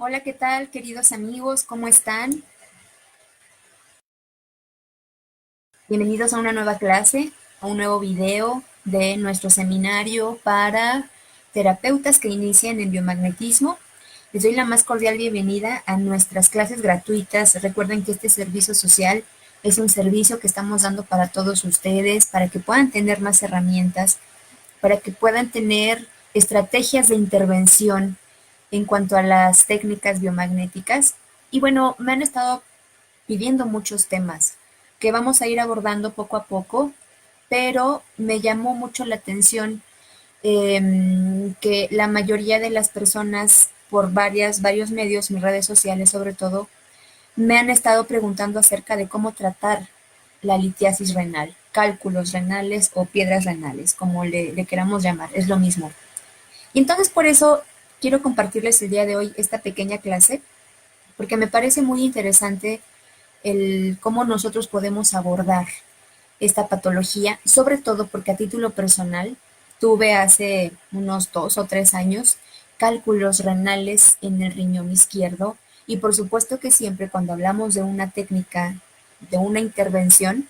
Hola, ¿qué tal, queridos amigos? ¿Cómo están? Bienvenidos a una nueva clase, a un nuevo video de nuestro seminario para terapeutas que inician en biomagnetismo. Les doy la más cordial bienvenida a nuestras clases gratuitas. Recuerden que este servicio social es un servicio que estamos dando para todos ustedes, para que puedan tener más herramientas, para que puedan tener estrategias de intervención en cuanto a las técnicas biomagnéticas. Y bueno, me han estado pidiendo muchos temas que vamos a ir abordando poco a poco, pero me llamó mucho la atención que la mayoría de las personas por varios medios, mis redes sociales sobre todo, me han estado preguntando acerca de cómo tratar la litiasis renal, cálculos renales o piedras renales, como le queramos llamar, es lo mismo. Y entonces por eso quiero compartirles el día de hoy esta pequeña clase, porque me parece muy interesante el cómo nosotros podemos abordar esta patología, sobre todo porque a título personal tuve hace unos 2 o 3 años cálculos renales en el riñón izquierdo y por supuesto que siempre cuando hablamos de una técnica, de una intervención,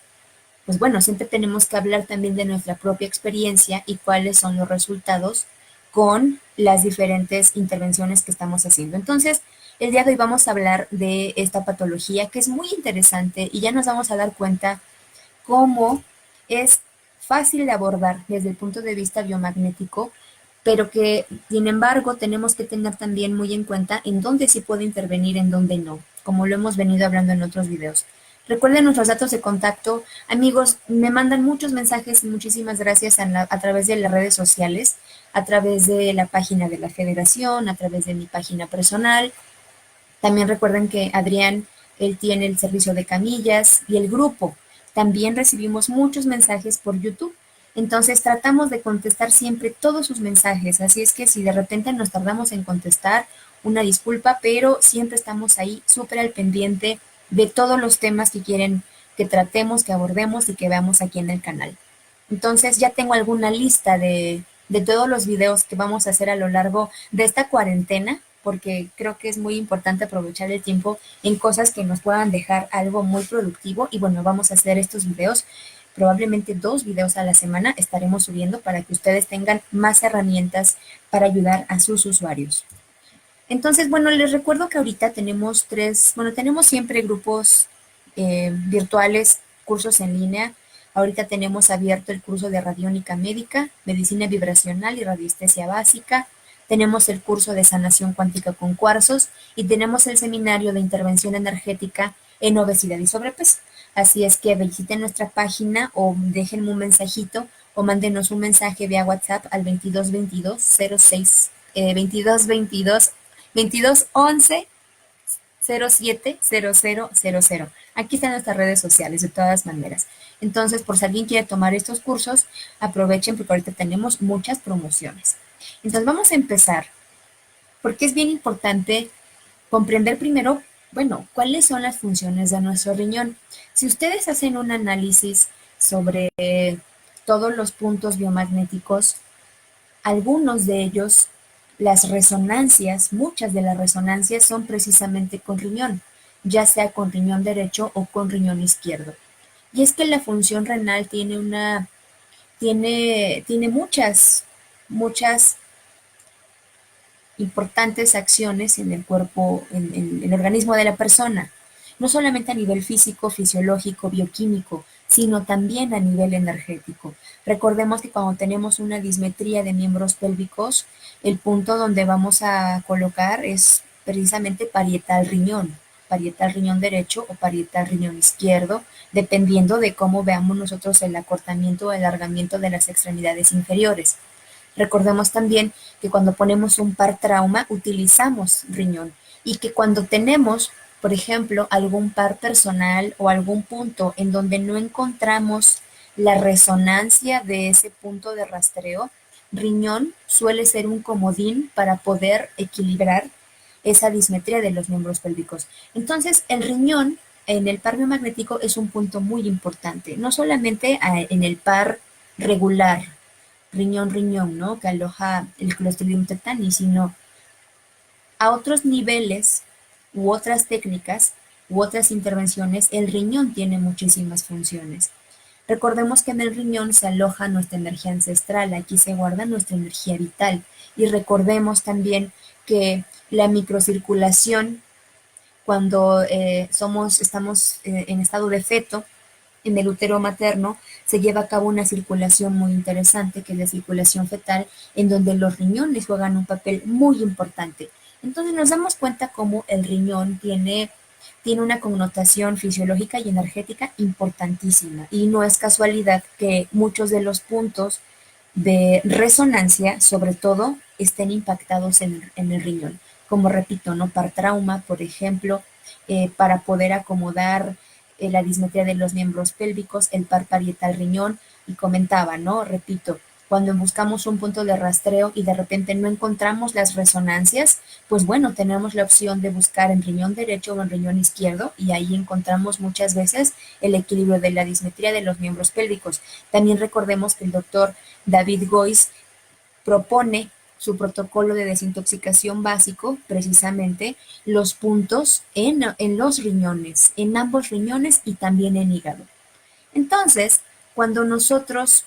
pues bueno, siempre tenemos que hablar también de nuestra propia experiencia y cuáles son los resultados con las diferentes intervenciones que estamos haciendo. Entonces, el día de hoy vamos a hablar de esta patología que es muy interesante y ya nos vamos a dar cuenta cómo es fácil de abordar desde el punto de vista biomagnético, pero que, sin embargo, tenemos que tener también muy en cuenta en dónde sí puede intervenir, en dónde no, como lo hemos venido hablando en otros videos. Recuerden nuestros datos de contacto. Amigos, me mandan muchos mensajes y muchísimas gracias a través de las redes sociales, a través de la página de la federación, a través de mi página personal. También recuerden que Adrián, él tiene el servicio de camillas y el grupo. También recibimos muchos mensajes por YouTube. Entonces tratamos de contestar siempre todos sus mensajes. Así es que si de repente nos tardamos en contestar, una disculpa, pero siempre estamos ahí súper al pendiente de todos los temas que quieren que tratemos, que abordemos y que veamos aquí en el canal. Entonces ya tengo alguna lista de todos los videos que vamos a hacer a lo largo de esta cuarentena, porque creo que es muy importante aprovechar el tiempo en cosas que nos puedan dejar algo muy productivo. Y bueno, vamos a hacer estos videos, probablemente 2 videos a la semana estaremos subiendo para que ustedes tengan más herramientas para ayudar a sus usuarios. Entonces, bueno, les recuerdo que ahorita tenemos tenemos siempre grupos virtuales, cursos en línea. Ahorita tenemos abierto el curso de radiónica médica, medicina vibracional y radiestesia básica. Tenemos el curso de sanación cuántica con cuarzos y tenemos el seminario de intervención energética en obesidad y sobrepeso. Así es que visiten nuestra página o déjenme un mensajito o mándenos un mensaje vía WhatsApp al 2222 06 2222 2211 07 0000. Aquí están nuestras redes sociales de todas maneras. Entonces, por si alguien quiere tomar estos cursos, aprovechen porque ahorita tenemos muchas promociones. Entonces, vamos a empezar porque es bien importante comprender primero, bueno, cuáles son las funciones de nuestro riñón. Si ustedes hacen un análisis sobre todos los puntos biomagnéticos, algunos de ellos, las resonancias, muchas de las resonancias son precisamente con riñón, ya sea con riñón derecho o con riñón izquierdo. Y es que la función renal tiene muchas importantes acciones en el cuerpo, en el organismo de la persona, no solamente a nivel físico, fisiológico, bioquímico, sino también a nivel energético. Recordemos que cuando tenemos una dismetría de miembros pélvicos, el punto donde vamos a colocar es precisamente parietal riñón derecho o parietal riñón izquierdo, dependiendo de cómo veamos nosotros el acortamiento o alargamiento de las extremidades inferiores. Recordemos también que cuando ponemos un par trauma utilizamos riñón y que cuando tenemos, por ejemplo, algún par personal o algún punto en donde no encontramos la resonancia de ese punto de rastreo, riñón suele ser un comodín para poder equilibrar esa dismetría de los miembros pélvicos. Entonces, el riñón en el par biomagnético es un punto muy importante, no solamente en el par regular, riñón-riñón, ¿no? Que aloja el Clostridium tetani, sino A otros niveles u otras técnicas u otras intervenciones, el riñón tiene muchísimas funciones. Recordemos que en el riñón se aloja nuestra energía ancestral, aquí se guarda nuestra energía vital. Y recordemos también que la microcirculación, cuando estamos en estado de feto, en el útero materno, se lleva a cabo una circulación muy interesante, que es la circulación fetal, en donde los riñones juegan un papel muy importante. Entonces nos damos cuenta cómo el riñón tiene una connotación fisiológica y energética importantísima. Y no es casualidad que muchos de los puntos de resonancia, sobre todo, estén impactados en el riñón. Como repito, ¿no? Para trauma, por ejemplo, para poder acomodar la dismetría de los miembros pélvicos, el par parietal riñón, y comentaba, ¿no? Repito, cuando buscamos un punto de rastreo y de repente no encontramos las resonancias, pues bueno, tenemos la opción de buscar en riñón derecho o en riñón izquierdo y ahí encontramos muchas veces el equilibrio de la dismetría de los miembros pélvicos. También recordemos que el doctor David Goiz propone su protocolo de desintoxicación básico, precisamente los puntos en los riñones, en ambos riñones y también en hígado. Entonces, cuando nosotros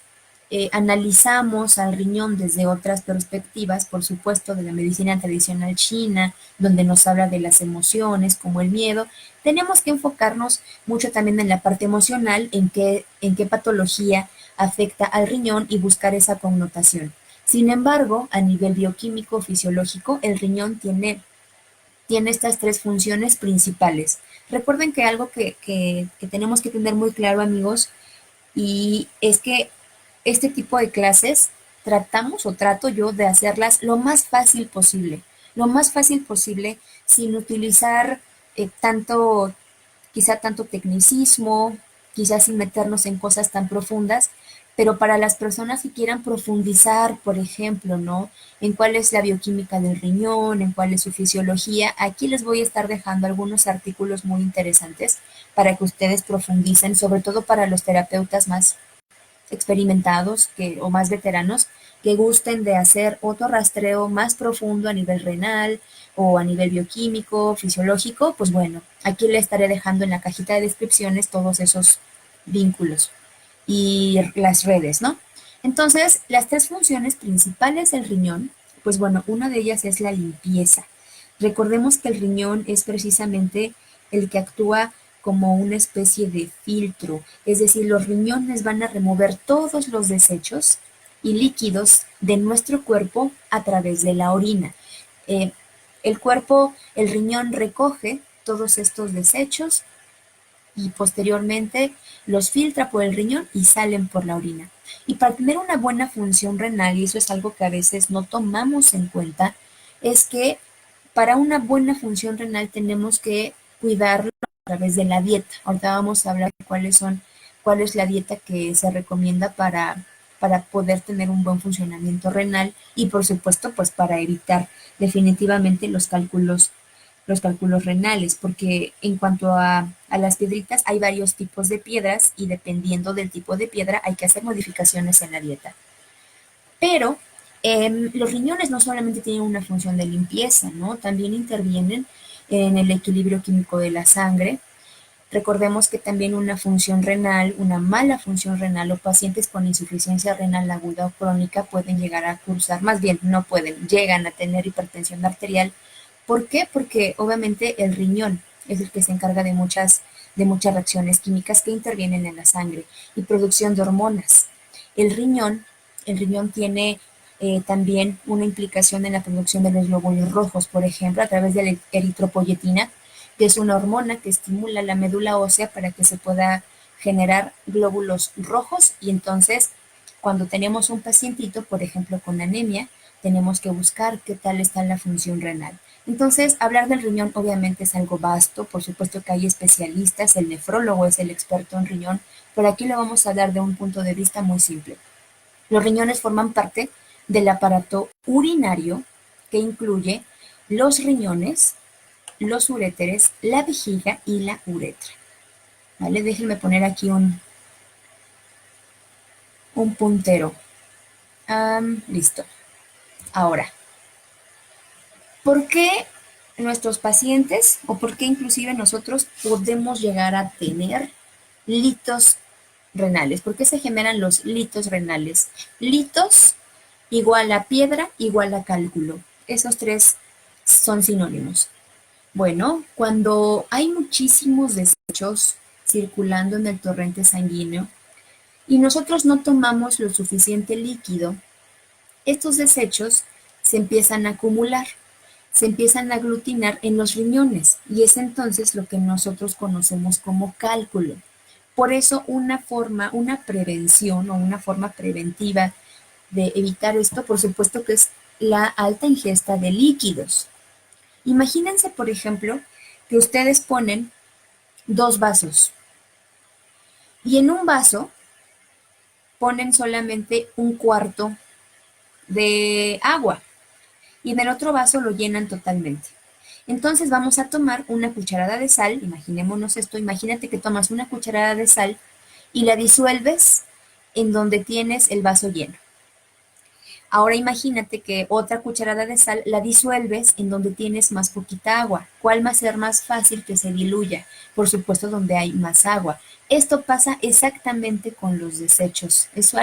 analizamos al riñón desde otras perspectivas, por supuesto, de la medicina tradicional china, donde nos habla de las emociones, como el miedo, tenemos que enfocarnos mucho también en la parte emocional, en qué patología afecta al riñón y buscar esa connotación. Sin embargo, a nivel bioquímico, fisiológico, el riñón tiene estas tres funciones principales. Recuerden que algo que tenemos que tener muy claro, amigos, y es que este tipo de clases tratamos o trato yo de hacerlas lo más fácil posible, sin utilizar quizá tanto tecnicismo, quizás sin meternos en cosas tan profundas, pero para las personas que quieran profundizar, por ejemplo, ¿no? En cuál es la bioquímica del riñón, en cuál es su fisiología, aquí les voy a estar dejando algunos artículos muy interesantes para que ustedes profundicen, sobre todo para los terapeutas más experimentados o más veteranos que gusten de hacer otro rastreo más profundo a nivel renal o a nivel bioquímico, fisiológico, pues bueno, aquí le estaré dejando en la cajita de descripciones todos esos vínculos y las redes, ¿no? Entonces, las tres funciones principales del riñón, pues bueno, una de ellas es la limpieza. Recordemos que el riñón es precisamente el que actúa como una especie de filtro, es decir, los riñones van a remover todos los desechos y líquidos de nuestro cuerpo a través de la orina. Eh, el cuerpo, el riñón recoge todos estos desechos y posteriormente los filtra por el riñón y salen por la orina. Y para tener una buena función renal, y eso es algo que a veces no tomamos en cuenta, es que para una buena función renal tenemos que cuidarlo a través de la dieta. Ahorita vamos a hablar de cuál es la dieta que se recomienda para poder tener un buen funcionamiento renal y por supuesto pues para evitar definitivamente los cálculos renales, porque en cuanto a las piedritas, hay varios tipos de piedras y dependiendo del tipo de piedra hay que hacer modificaciones en la dieta. Pero los riñones no solamente tienen una función de limpieza, ¿no? También intervienen en el equilibrio químico de la sangre. Recordemos que también una función renal, una mala función renal o pacientes con insuficiencia renal aguda o crónica pueden llegar a cursar, más bien no pueden, llegan a tener hipertensión arterial. ¿Por qué? Porque obviamente el riñón es el que se encarga de muchas reacciones químicas que intervienen en la sangre y producción de hormonas. El riñón, el riñón tiene también una implicación en la producción de los glóbulos rojos, por ejemplo, a través de la eritropoyetina, que es una hormona que estimula la médula ósea para que se pueda generar glóbulos rojos y entonces cuando tenemos un pacientito, por ejemplo, con anemia, tenemos que buscar qué tal está la función renal. Entonces, hablar del riñón obviamente es algo vasto, por supuesto que hay especialistas, el nefrólogo es el experto en riñón, pero aquí lo vamos a dar de un punto de vista muy simple. Los riñones forman parte del aparato urinario que incluye los riñones, los uréteres, la vejiga y la uretra. ¿Vale? Déjenme poner aquí un puntero. Listo. Ahora, ¿por qué? nuestros pacientes o por qué inclusive nosotros podemos llegar a tener litos renales. ¿Por qué se generan los litos renales? Litos igual a piedra igual a cálculo. Esos tres son sinónimos. Bueno, cuando hay muchísimos desechos circulando en el torrente sanguíneo y nosotros no tomamos lo suficiente líquido, estos desechos se empiezan a acumular, se empiezan a aglutinar en los riñones y es entonces lo que nosotros conocemos como cálculo. Por eso una prevención o una forma preventiva de evitar esto, por supuesto que es la alta ingesta de líquidos. Imagínense, por ejemplo, que ustedes ponen dos vasos y en un vaso ponen solamente un cuarto de agua y en el otro vaso lo llenan totalmente. Entonces vamos a tomar una cucharada de sal, imaginémonos esto, imagínate que tomas una cucharada de sal y la disuelves en donde tienes el vaso lleno. Ahora imagínate que otra cucharada de sal la disuelves en donde tienes más poquita agua. ¿Cuál va a ser más fácil que se diluya? Por supuesto, donde hay más agua. Esto pasa exactamente con los desechos. Es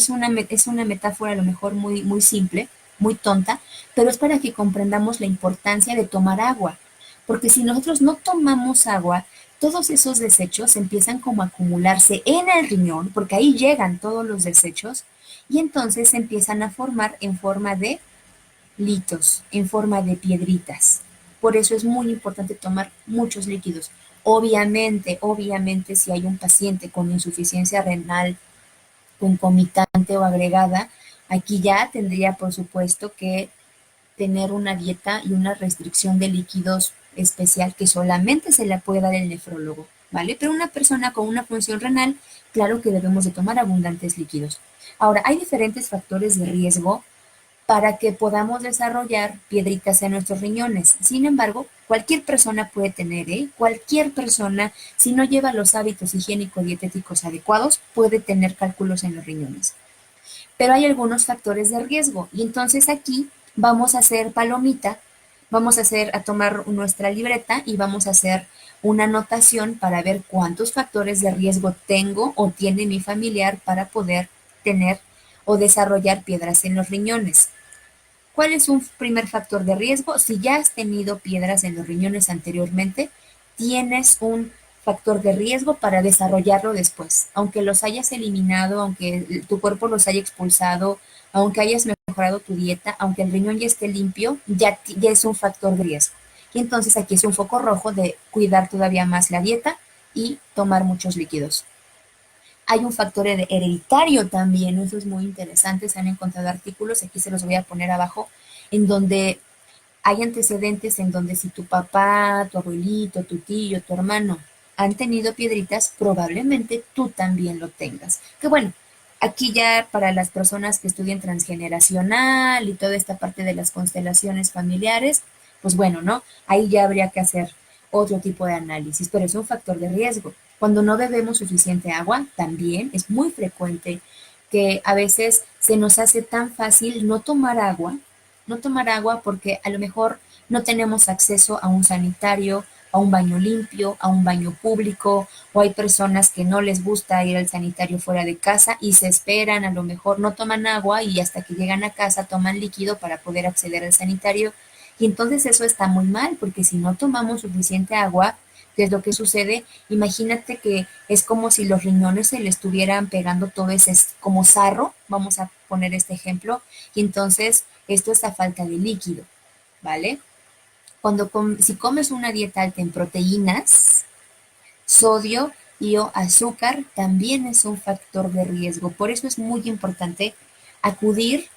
una metáfora a lo mejor muy simple, muy tonta, pero es para que comprendamos la importancia de tomar agua. Porque si nosotros no tomamos agua, todos esos desechos empiezan como a acumularse en el riñón, porque ahí llegan todos los desechos y entonces se empiezan a formar en forma de litos, en forma de piedritas. Por eso es muy importante tomar muchos líquidos. Obviamente, si hay un paciente con insuficiencia renal concomitante o agregada, aquí ya tendría, por supuesto, que tener una dieta y una restricción de líquidos especial que solamente se le puede dar el nefrólogo, ¿vale? Pero una persona con una función renal, claro que debemos de tomar abundantes líquidos. Ahora, hay diferentes factores de riesgo para que podamos desarrollar piedritas en nuestros riñones. Sin embargo, cualquier persona puede tener, ¿eh? Cualquier persona, si no lleva los hábitos higiénico-dietéticos adecuados, puede tener cálculos en los riñones. Pero hay algunos factores de riesgo y entonces aquí vamos a hacer palomita, a tomar nuestra libreta y vamos a hacer una anotación para ver cuántos factores de riesgo tengo o tiene mi familiar para poder tener o desarrollar piedras en los riñones. ¿Cuál es un primer factor de riesgo? Si ya has tenido piedras en los riñones anteriormente, tienes un factor de riesgo para desarrollarlo después. Aunque los hayas eliminado, aunque tu cuerpo los haya expulsado, aunque hayas mejorado tu dieta, aunque el riñón ya esté limpio, ya es un factor de riesgo. Y entonces aquí es un foco rojo de cuidar todavía más la dieta y tomar muchos líquidos. Hay un factor hereditario también, eso es muy interesante, se han encontrado artículos, aquí se los voy a poner abajo, en donde hay antecedentes en donde si tu papá, tu abuelito, tu tío, tu hermano han tenido piedritas, probablemente tú también lo tengas. Que bueno, aquí ya para las personas que estudian transgeneracional y toda esta parte de las constelaciones familiares, pues bueno, ¿no? Ahí ya habría que hacer otro tipo de análisis, pero es un factor de riesgo. Cuando no bebemos suficiente agua, también es muy frecuente que a veces se nos hace tan fácil no tomar agua porque a lo mejor no tenemos acceso a un sanitario, a un baño limpio, a un baño público, o hay personas que no les gusta ir al sanitario fuera de casa y se esperan, a lo mejor no toman agua y hasta que llegan a casa toman líquido para poder acceder al sanitario. Y entonces eso está muy mal porque si no tomamos suficiente agua, ¿qué es lo que sucede? Imagínate que es como si los riñones se le estuvieran pegando todo ese como sarro, vamos a poner este ejemplo, y entonces esto es a falta de líquido, ¿vale? Si comes una dieta alta en proteínas, sodio y o azúcar también es un factor de riesgo. Por eso es muy importante acudir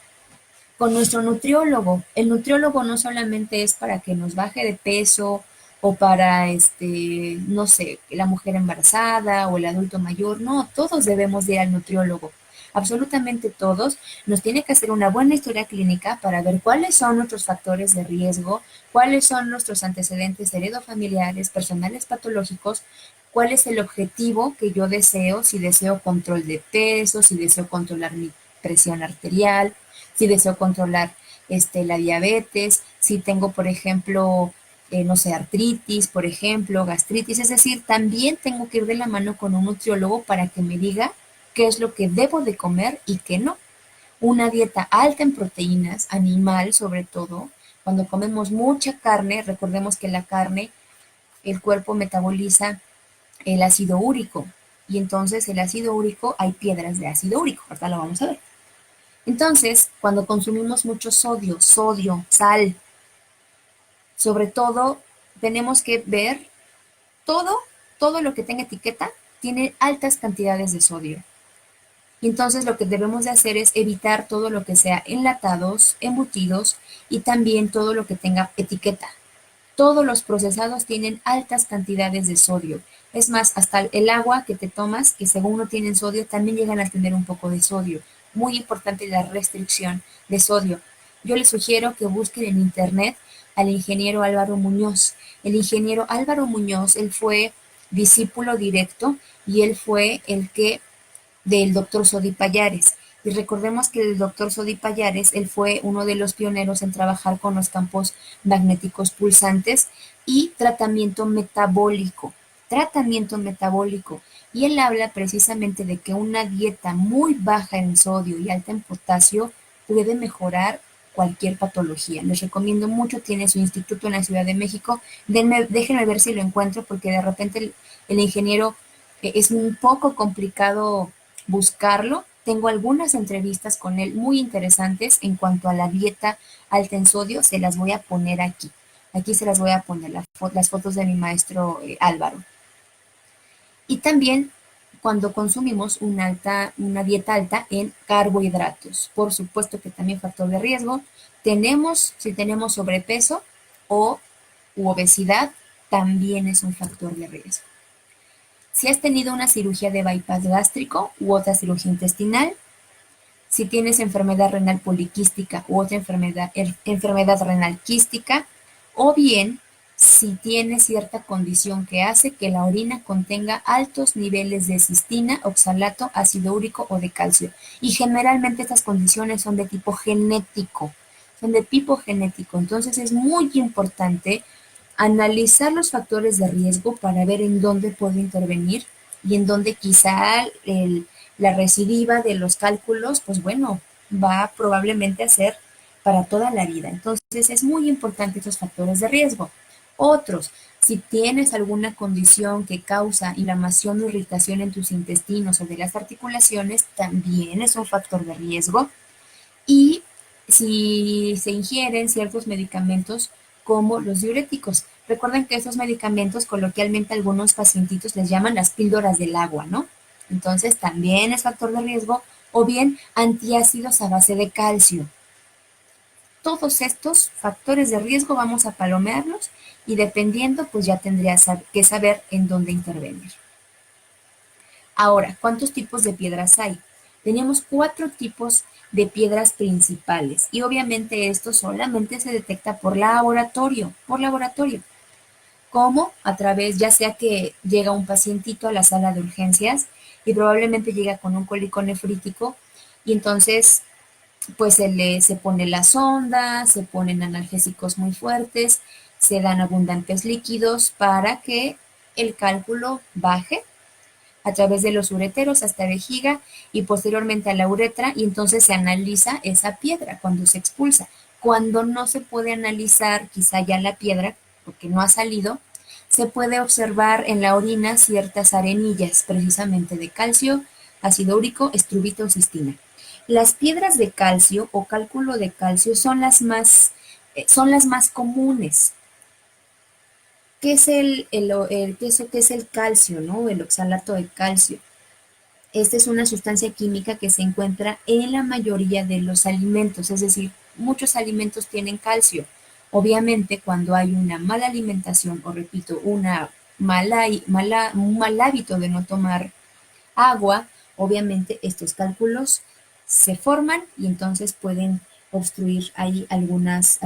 con nuestro nutriólogo. El nutriólogo no solamente es para que nos baje de peso o para, no sé, la mujer embarazada o el adulto mayor. No, todos debemos de ir al nutriólogo. Absolutamente todos. Nos tiene que hacer una buena historia clínica para ver cuáles son nuestros factores de riesgo, cuáles son nuestros antecedentes heredofamiliares, personales patológicos, cuál es el objetivo que yo deseo, si deseo control de peso, si deseo controlar mi presión arterial, si deseo controlar la diabetes, si tengo, por ejemplo, no sé, artritis, por ejemplo, gastritis. Es decir, también tengo que ir de la mano con un nutriólogo para que me diga qué es lo que debo de comer y qué no. Una dieta alta en proteínas, animal sobre todo. Cuando comemos mucha carne, recordemos que la carne, el cuerpo metaboliza el ácido úrico. Y entonces el ácido úrico, hay piedras de ácido úrico. Ahorita lo vamos a ver. Entonces, cuando consumimos mucho sodio, sal, sobre todo tenemos que ver todo, todo lo que tenga etiqueta tiene altas cantidades de sodio. Y entonces lo que debemos de hacer es evitar todo lo que sea enlatados, embutidos y también todo lo que tenga etiqueta. Todos los procesados tienen altas cantidades de sodio. Es más, hasta el agua que te tomas, que según no tienen sodio, también llegan a tener un poco de sodio. Muy importante la restricción de sodio. Yo les sugiero que busquen en internet al ingeniero Álvaro Muñoz. El ingeniero Álvaro Muñoz, él fue discípulo directo y él fue el que del doctor Sodi Pallares. Y recordemos que el doctor Sodi Pallares, él fue uno de los pioneros en trabajar con los campos magnéticos pulsantes y tratamiento metabólico. Tratamiento metabólico. Y él habla precisamente de que una dieta muy baja en sodio y alta en potasio puede mejorar cualquier patología. Les recomiendo mucho, tiene su instituto en la Ciudad de México. Déjenme ver si lo encuentro porque de repente el ingeniero es un poco complicado buscarlo. Tengo algunas entrevistas con él muy interesantes en cuanto a la dieta alta en sodio. Se las voy a poner aquí. Aquí se las voy a poner las fotos de mi maestro Álvaro. Y también cuando consumimos una dieta alta en carbohidratos. Por supuesto que también factor de riesgo. Si tenemos sobrepeso o obesidad, también es un factor de riesgo. Si has tenido una cirugía de bypass gástrico u otra cirugía intestinal, si tienes enfermedad renal poliquística u otra enfermedad renal quística, o bien si tienes cierta condición que hace que la orina contenga altos niveles de cistina, oxalato, ácido úrico o de calcio. Y generalmente estas condiciones son de tipo genético, Entonces es muy importante analizar los factores de riesgo para ver en dónde puedo intervenir y en dónde quizá la recidiva de los cálculos, pues bueno, va probablemente a ser para toda la vida. Entonces es muy importante estos factores de riesgo. Otros, si tienes alguna condición que causa inflamación o irritación en tus intestinos o de las articulaciones, también es un factor de riesgo. Y si se ingieren ciertos medicamentos como los diuréticos. Recuerden que estos medicamentos coloquialmente algunos pacientitos les llaman las píldoras del agua, ¿no? Entonces también es factor de riesgo o bien antiácidos a base de calcio. Todos estos factores de riesgo vamos a palomearlos y dependiendo pues ya tendrías que saber en dónde intervenir. Ahora, ¿cuántos tipos de piedras hay? Tenemos 4 tipos de piedras principales y obviamente esto solamente se detecta por laboratorio, como a través, ya sea que llega un pacientito a la sala de urgencias y probablemente llega con un cólico nefrítico y entonces pues se pone la sonda, se ponen analgésicos muy fuertes, se dan abundantes líquidos para que el cálculo baje a través de los ureteros hasta vejiga y posteriormente a la uretra y entonces se analiza esa piedra cuando se expulsa. Cuando no se puede analizar quizá ya la piedra porque no ha salido, se puede observar en la orina ciertas arenillas precisamente de calcio, ácido úrico, estrubita o cistina. Las piedras de calcio o cálculo de calcio son las más comunes. ¿Qué es qué es el calcio, ¿no? El oxalato de calcio. Esta es una sustancia química que se encuentra en la mayoría de los alimentos, es decir, muchos alimentos tienen calcio. Obviamente, cuando hay una mala alimentación, o repito, un mal hábito de no tomar agua, obviamente estos cálculos se forman y entonces pueden obstruir ahí algunas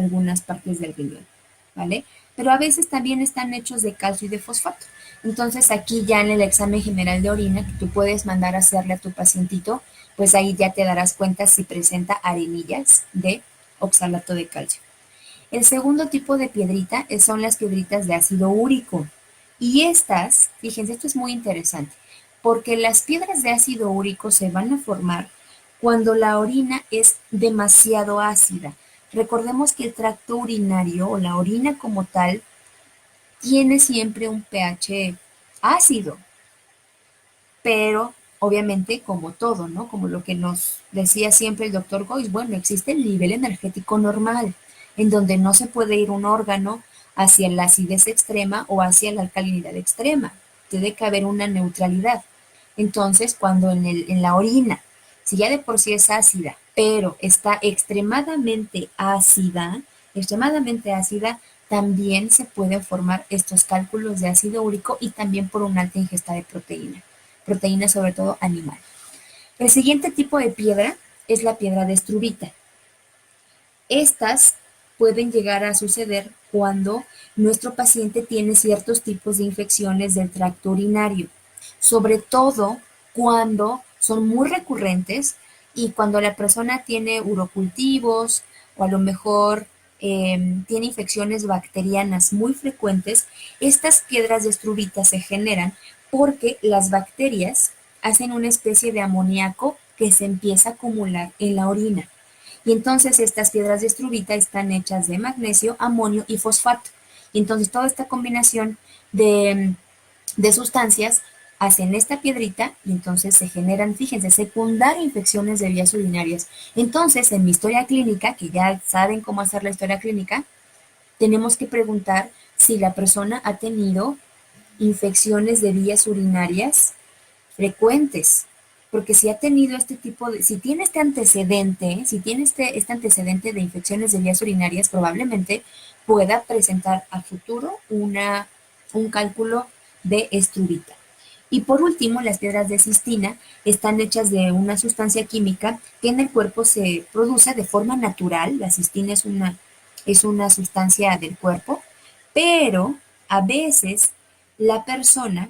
partes del riñón, ¿vale? Pero a veces también están hechos de calcio y de fosfato. Entonces aquí ya en el examen general de orina que tú puedes mandar a hacerle a tu pacientito, pues ahí ya te darás cuenta si presenta arenillas de oxalato de calcio. El segundo tipo de piedrita son las piedritas de ácido úrico. Y estas, fíjense, esto es muy interesante, porque las piedras de ácido úrico se van a formar cuando la orina es demasiado ácida. Recordemos que el tracto urinario o la orina como tal tiene siempre un pH ácido, pero obviamente como todo, ¿no? Como lo que nos decía siempre el doctor Gois, bueno, existe el nivel energético normal, en donde no se puede ir un órgano hacia la acidez extrema o hacia la alcalinidad extrema. Tiene que haber una neutralidad. Entonces, cuando en la orina, si ya de por sí es ácida, pero está extremadamente ácida, también se pueden formar estos cálculos de ácido úrico y también por una alta ingesta de proteína sobre todo animal. El siguiente tipo de piedra es la piedra de estruvita. Estas pueden llegar a suceder cuando nuestro paciente tiene ciertos tipos de infecciones del tracto urinario, sobre todo cuando son muy recurrentes y cuando la persona tiene urocultivos o a lo mejor tiene infecciones bacterianas muy frecuentes, estas piedras de estruvita se generan porque las bacterias hacen una especie de amoníaco que se empieza a acumular en la orina. Y entonces estas piedras de estruvita están hechas de magnesio, amonio y fosfato. Y entonces toda esta combinación de sustancias hacen esta piedrita y entonces se generan, fíjense, secundaria infecciones de vías urinarias. Entonces, en mi historia clínica, que ya saben cómo hacer la historia clínica, tenemos que preguntar si la persona ha tenido infecciones de vías urinarias frecuentes, porque si ha tenido este tipo de, si tiene este antecedente, si tiene este antecedente de infecciones de vías urinarias, probablemente pueda presentar a futuro un cálculo de estruvita. Y por último, las piedras de cistina están hechas de una sustancia química que en el cuerpo se produce de forma natural. La cistina es una sustancia del cuerpo, pero a veces la persona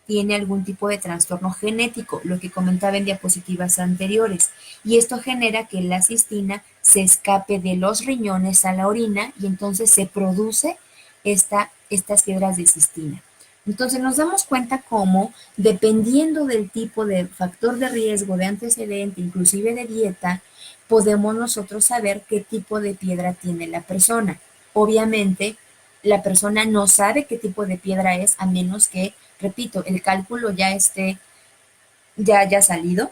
tiene algún tipo de trastorno genético, lo que comentaba en diapositivas anteriores, y esto genera que la cistina se escape de los riñones a la orina y entonces se produce estas piedras de cistina. Entonces nos damos cuenta cómo, dependiendo del tipo de factor de riesgo, de antecedente, inclusive de dieta, podemos nosotros saber qué tipo de piedra tiene la persona. Obviamente, la persona no sabe qué tipo de piedra es a menos que, repito, el cálculo ya haya salido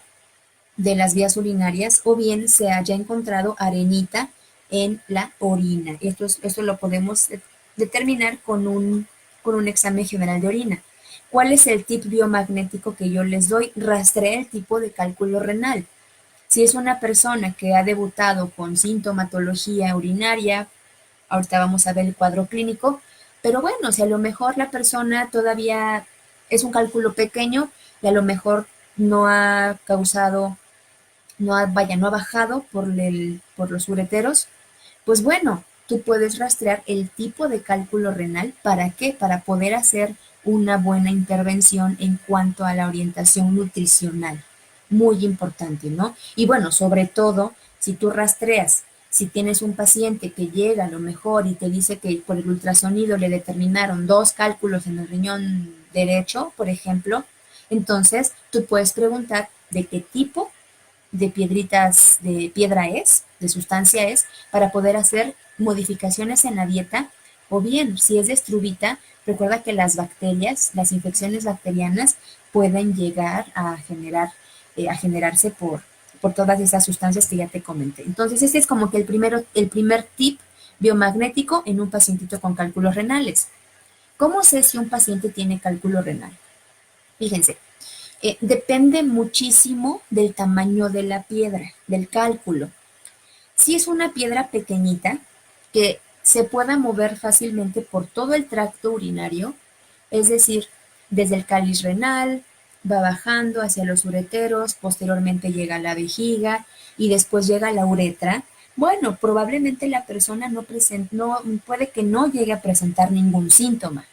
de las vías urinarias o bien se haya encontrado arenita en la orina. Esto lo podemos determinar con un examen general de orina. ¿Cuál es el tip biomagnético que yo les doy? Rastrea el tipo de cálculo renal. Si es una persona que ha debutado con sintomatología urinaria, ahorita vamos a ver el cuadro clínico, pero bueno, si a lo mejor la persona todavía es un cálculo pequeño y a lo mejor no ha causado, no ha bajado por los ureteros, pues bueno, tú puedes rastrear el tipo de cálculo renal. ¿Para qué? Para poder hacer una buena intervención en cuanto a la orientación nutricional. Muy importante, ¿no? Y bueno, sobre todo, si tú rastreas, si tienes un paciente que llega a lo mejor y te dice que por el ultrasonido le determinaron dos cálculos en el riñón derecho, por ejemplo, entonces tú puedes preguntar de qué tipo de piedritas de piedra es, de sustancia es, para poder hacer modificaciones en la dieta, o bien, si es de estruvita, recuerda que las bacterias, las infecciones bacterianas pueden llegar a generarse por todas esas sustancias que ya te comenté. Entonces, este es como que el primer tip biomagnético en un pacientito con cálculos renales. ¿Cómo sé si un paciente tiene cálculo renal? Fíjense, depende muchísimo del tamaño de la piedra, del cálculo. Si es una piedra pequeñita que se pueda mover fácilmente por todo el tracto urinario, es decir, desde el cáliz renal, va bajando hacia los ureteros, posteriormente llega a la vejiga y después llega a la uretra, bueno, probablemente la persona no puede que no llegue a presentar ningún síntoma.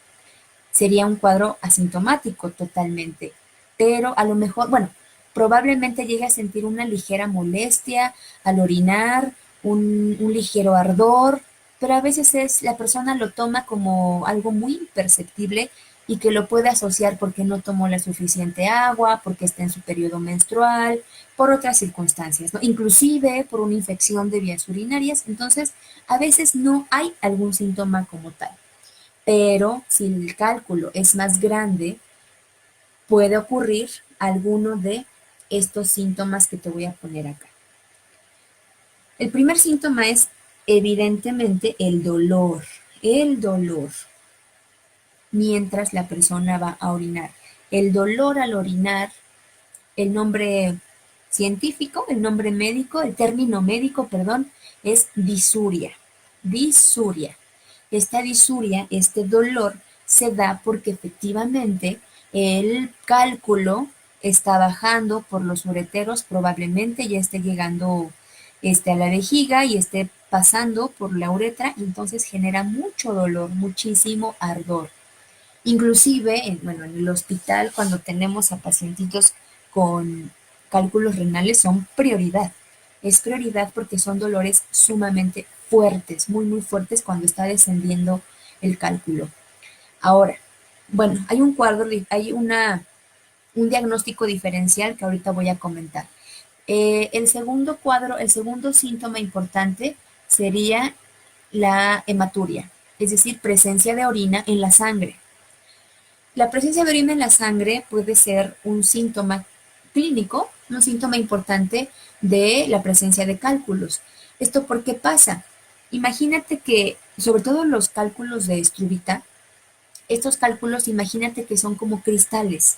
Sería un cuadro asintomático totalmente, pero a lo mejor, bueno, probablemente llegue a sentir una ligera molestia al orinar, un ligero ardor, pero a veces la persona lo toma como algo muy imperceptible y que lo puede asociar porque no tomó la suficiente agua, porque está en su periodo menstrual, por otras circunstancias, ¿no? Inclusive por una infección de vías urinarias. Entonces, a veces no hay algún síntoma como tal, pero si el cálculo es más grande, puede ocurrir alguno de estos síntomas que te voy a poner acá. El primer síntoma es evidentemente el dolor mientras la persona va a orinar. El dolor al orinar, el nombre científico, el nombre médico, el término médico, perdón, es disuria. Disuria. Esta disuria, este dolor, se da porque efectivamente el cálculo está bajando por los ureteros, probablemente ya esté llegando a la vejiga y esté pasando por la uretra, y entonces genera mucho dolor, muchísimo ardor. Inclusive, bueno, en el hospital, cuando tenemos a pacientitos con cálculos renales, son prioridad. Es prioridad porque son dolores sumamente fuertes, muy, muy fuertes cuando está descendiendo el cálculo. Ahora, bueno, hay un cuadro, un diagnóstico diferencial que ahorita voy a comentar. El segundo cuadro, el segundo síntoma importante sería la hematuria, es decir, presencia de orina en la sangre. La presencia de orina en la sangre puede ser un síntoma clínico, un síntoma importante de la presencia de cálculos. ¿Esto por qué pasa? Imagínate que, sobre todo los cálculos de Struvita, estos cálculos, imagínate que son como cristales.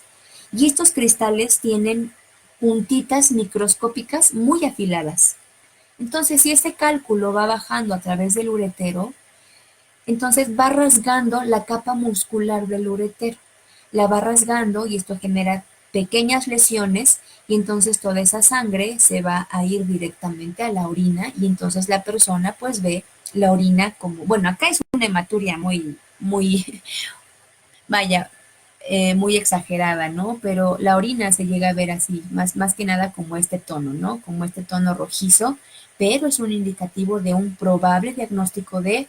Y estos cristales tienen puntitas microscópicas muy afiladas. Entonces, si ese cálculo va bajando a través del uretero, entonces va rasgando la capa muscular del uretero, la va rasgando y esto genera pequeñas lesiones, y entonces toda esa sangre se va a ir directamente a la orina, y entonces la persona pues ve la orina como, bueno, acá es una hematuria muy, muy, vaya, muy exagerada, ¿no? Pero la orina se llega a ver así, más que nada como este tono, ¿no? Como este tono rojizo, pero es un indicativo de un probable diagnóstico de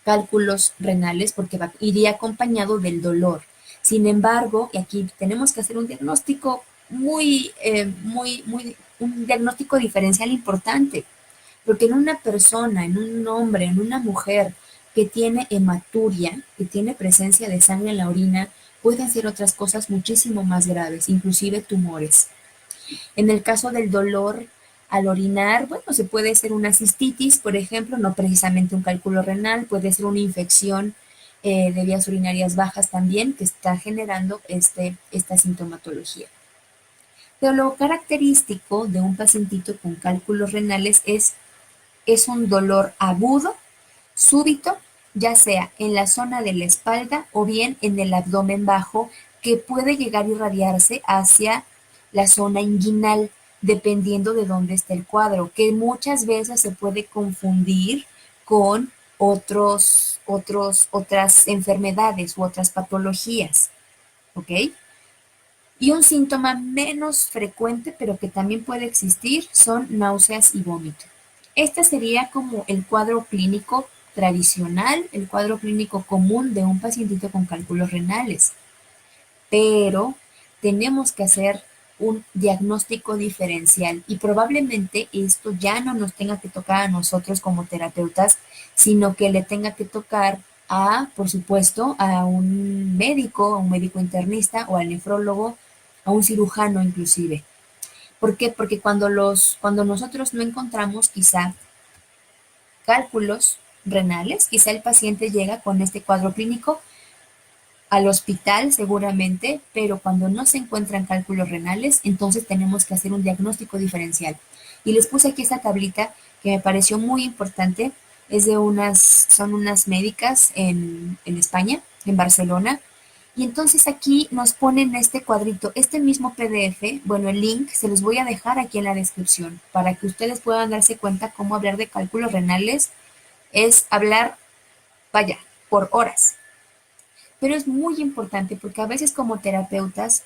cálculos renales porque iría acompañado del dolor. Sin embargo, y aquí tenemos que hacer un diagnóstico un diagnóstico diferencial importante, porque en una persona, en un hombre, en una mujer que tiene hematuria, que tiene presencia de sangre en la orina, pueden ser otras cosas muchísimo más graves, inclusive tumores. En el caso del dolor al orinar, bueno, se puede ser una cistitis, por ejemplo, no precisamente un cálculo renal, puede ser una infección de vías urinarias bajas también que está generando esta sintomatología. Pero lo característico de un pacientito con cálculos renales es un dolor agudo, súbito, ya sea en la zona de la espalda o bien en el abdomen bajo, que puede llegar a irradiarse hacia la zona inguinal, dependiendo de dónde esté el cuadro, que muchas veces se puede confundir con otras enfermedades u otras patologías, ¿ok? Y un síntoma menos frecuente, pero que también puede existir, son náuseas y vómito. Este sería como el cuadro clínico tradicional, el cuadro clínico común de un pacientito con cálculos renales. Pero tenemos que hacer un diagnóstico diferencial, y probablemente esto ya no nos tenga que tocar a nosotros como terapeutas, sino que le tenga que tocar por supuesto, a un médico internista o al nefrólogo, a un cirujano inclusive. ¿Por qué? Porque cuando nosotros no encontramos quizá cálculos renales, quizá el paciente llega con este cuadro clínico al hospital seguramente, pero cuando no se encuentran cálculos renales, entonces tenemos que hacer un diagnóstico diferencial. Y les puse aquí esta tablita que me pareció muy importante. Son unas médicas en España, en Barcelona. Y entonces aquí nos ponen este cuadrito, este mismo PDF, bueno, el link se los voy a dejar aquí en la descripción para que ustedes puedan darse cuenta cómo hablar de cálculos renales es hablar, vaya, por horas. Pero es muy importante porque a veces como terapeutas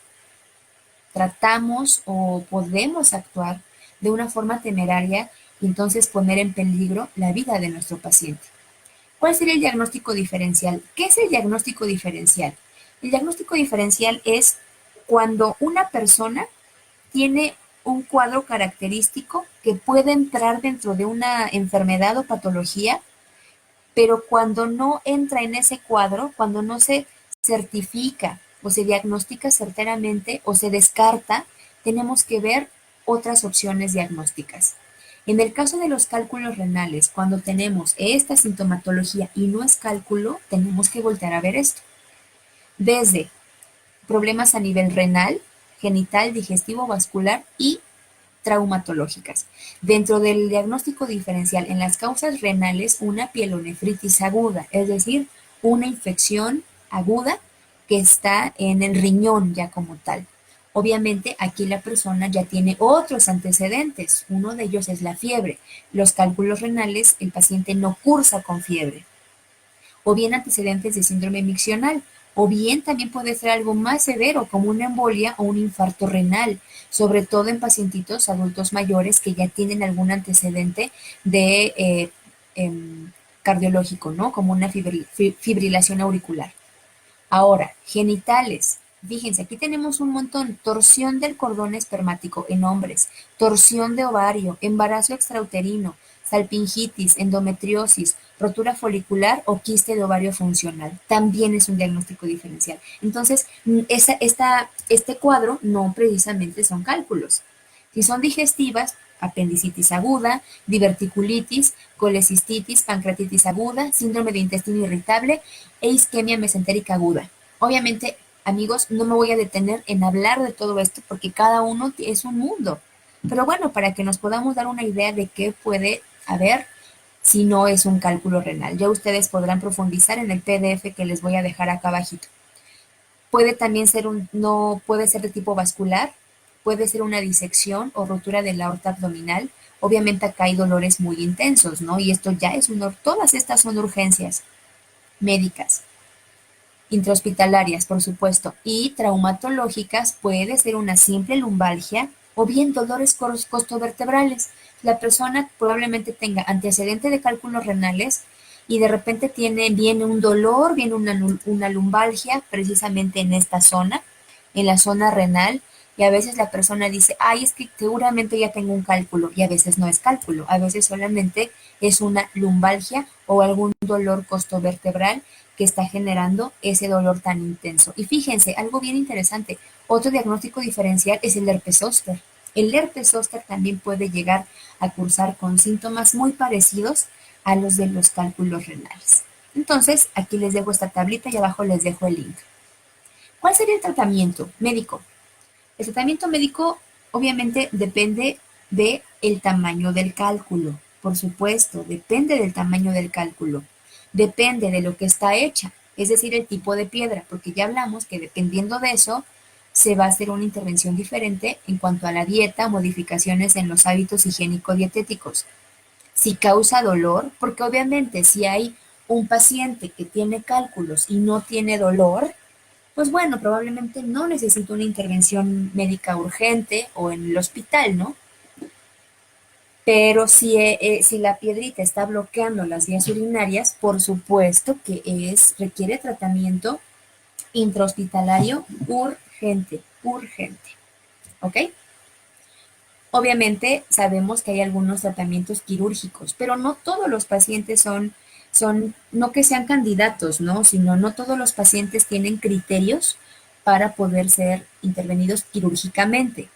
tratamos o podemos actuar de una forma temeraria y entonces poner en peligro la vida de nuestro paciente. ¿Cuál sería el diagnóstico diferencial? ¿Qué es el diagnóstico diferencial? El diagnóstico diferencial es cuando una persona tiene un cuadro característico que puede entrar dentro de una enfermedad o patología, pero cuando no entra en ese cuadro, cuando no se certifica o se diagnostica certeramente o se descarta, tenemos que ver otras opciones diagnósticas. En el caso de los cálculos renales, cuando tenemos esta sintomatología y no es cálculo, tenemos que voltear a ver esto. Desde problemas a nivel renal, genital, digestivo, vascular y traumatológicas. Dentro del diagnóstico diferencial en las causas renales, una pielonefritis aguda, es decir, una infección aguda que está en el riñón ya como tal. Obviamente aquí la persona ya tiene otros antecedentes, uno de ellos es la fiebre. Los cálculos renales, el paciente no cursa con fiebre o bien antecedentes de síndrome miccional, o bien también puede ser algo más severo como una embolia o un infarto renal, sobre todo en pacientitos adultos mayores que ya tienen algún antecedente de cardiológico, ¿no? Como una fibrilación auricular. Ahora, genitales. Fíjense, aquí tenemos un montón. Torsión del cordón espermático en hombres, torsión de ovario, embarazo extrauterino, salpingitis, endometriosis, rotura folicular o quiste de ovario funcional. También es un diagnóstico diferencial. Entonces, este cuadro no precisamente son cálculos. Si son digestivas, apendicitis aguda, diverticulitis, colecistitis, pancreatitis aguda, síndrome de intestino irritable e isquemia mesentérica aguda. Obviamente, amigos, no me voy a detener en hablar de todo esto porque cada uno es un mundo. Pero bueno, para que nos podamos dar una idea de qué puede haber si no es un cálculo renal. Ya ustedes podrán profundizar en el PDF que les voy a dejar acá abajito. Puede también ser no puede ser de tipo vascular, puede ser una disección o rotura de la aorta abdominal. Obviamente acá hay dolores muy intensos, ¿no? Y esto ya es todas estas son urgencias médicas, intrahospitalarias, por supuesto, y traumatológicas puede ser una simple lumbalgia o bien dolores costovertebrales. La persona probablemente tenga antecedente de cálculos renales y de repente viene un dolor, viene una lumbalgia precisamente en esta zona, en la zona renal, y a veces la persona dice, ay, es que seguramente ya tengo un cálculo, y a veces no es cálculo, a veces solamente es una lumbalgia o algún dolor costovertebral que está generando ese dolor tan intenso. Y fíjense, algo bien interesante, otro diagnóstico diferencial es el herpes zóster. El herpes zóster también puede llegar a cursar con síntomas muy parecidos a los de los cálculos renales. Entonces, aquí les dejo esta tablita y abajo les dejo el link. ¿Cuál sería el tratamiento médico? El tratamiento médico obviamente depende del tamaño del cálculo, por supuesto, depende del tamaño del cálculo, depende de lo que está hecha, es decir, el tipo de piedra, porque ya hablamos que dependiendo de eso se va a hacer una intervención diferente en cuanto a la dieta, modificaciones en los hábitos higiénico-dietéticos. Si causa dolor, porque obviamente si hay un paciente que tiene cálculos y no tiene dolor, pues bueno, probablemente no necesita una intervención médica urgente o en el hospital, ¿no? Pero si la piedrita está bloqueando las vías urinarias, por supuesto que requiere tratamiento intrahospitalario urgente, urgente, ¿ok? Obviamente sabemos que hay algunos tratamientos quirúrgicos, pero no todos los pacientes no que sean candidatos, ¿no? Sino no todos los pacientes tienen criterios para poder ser intervenidos quirúrgicamente.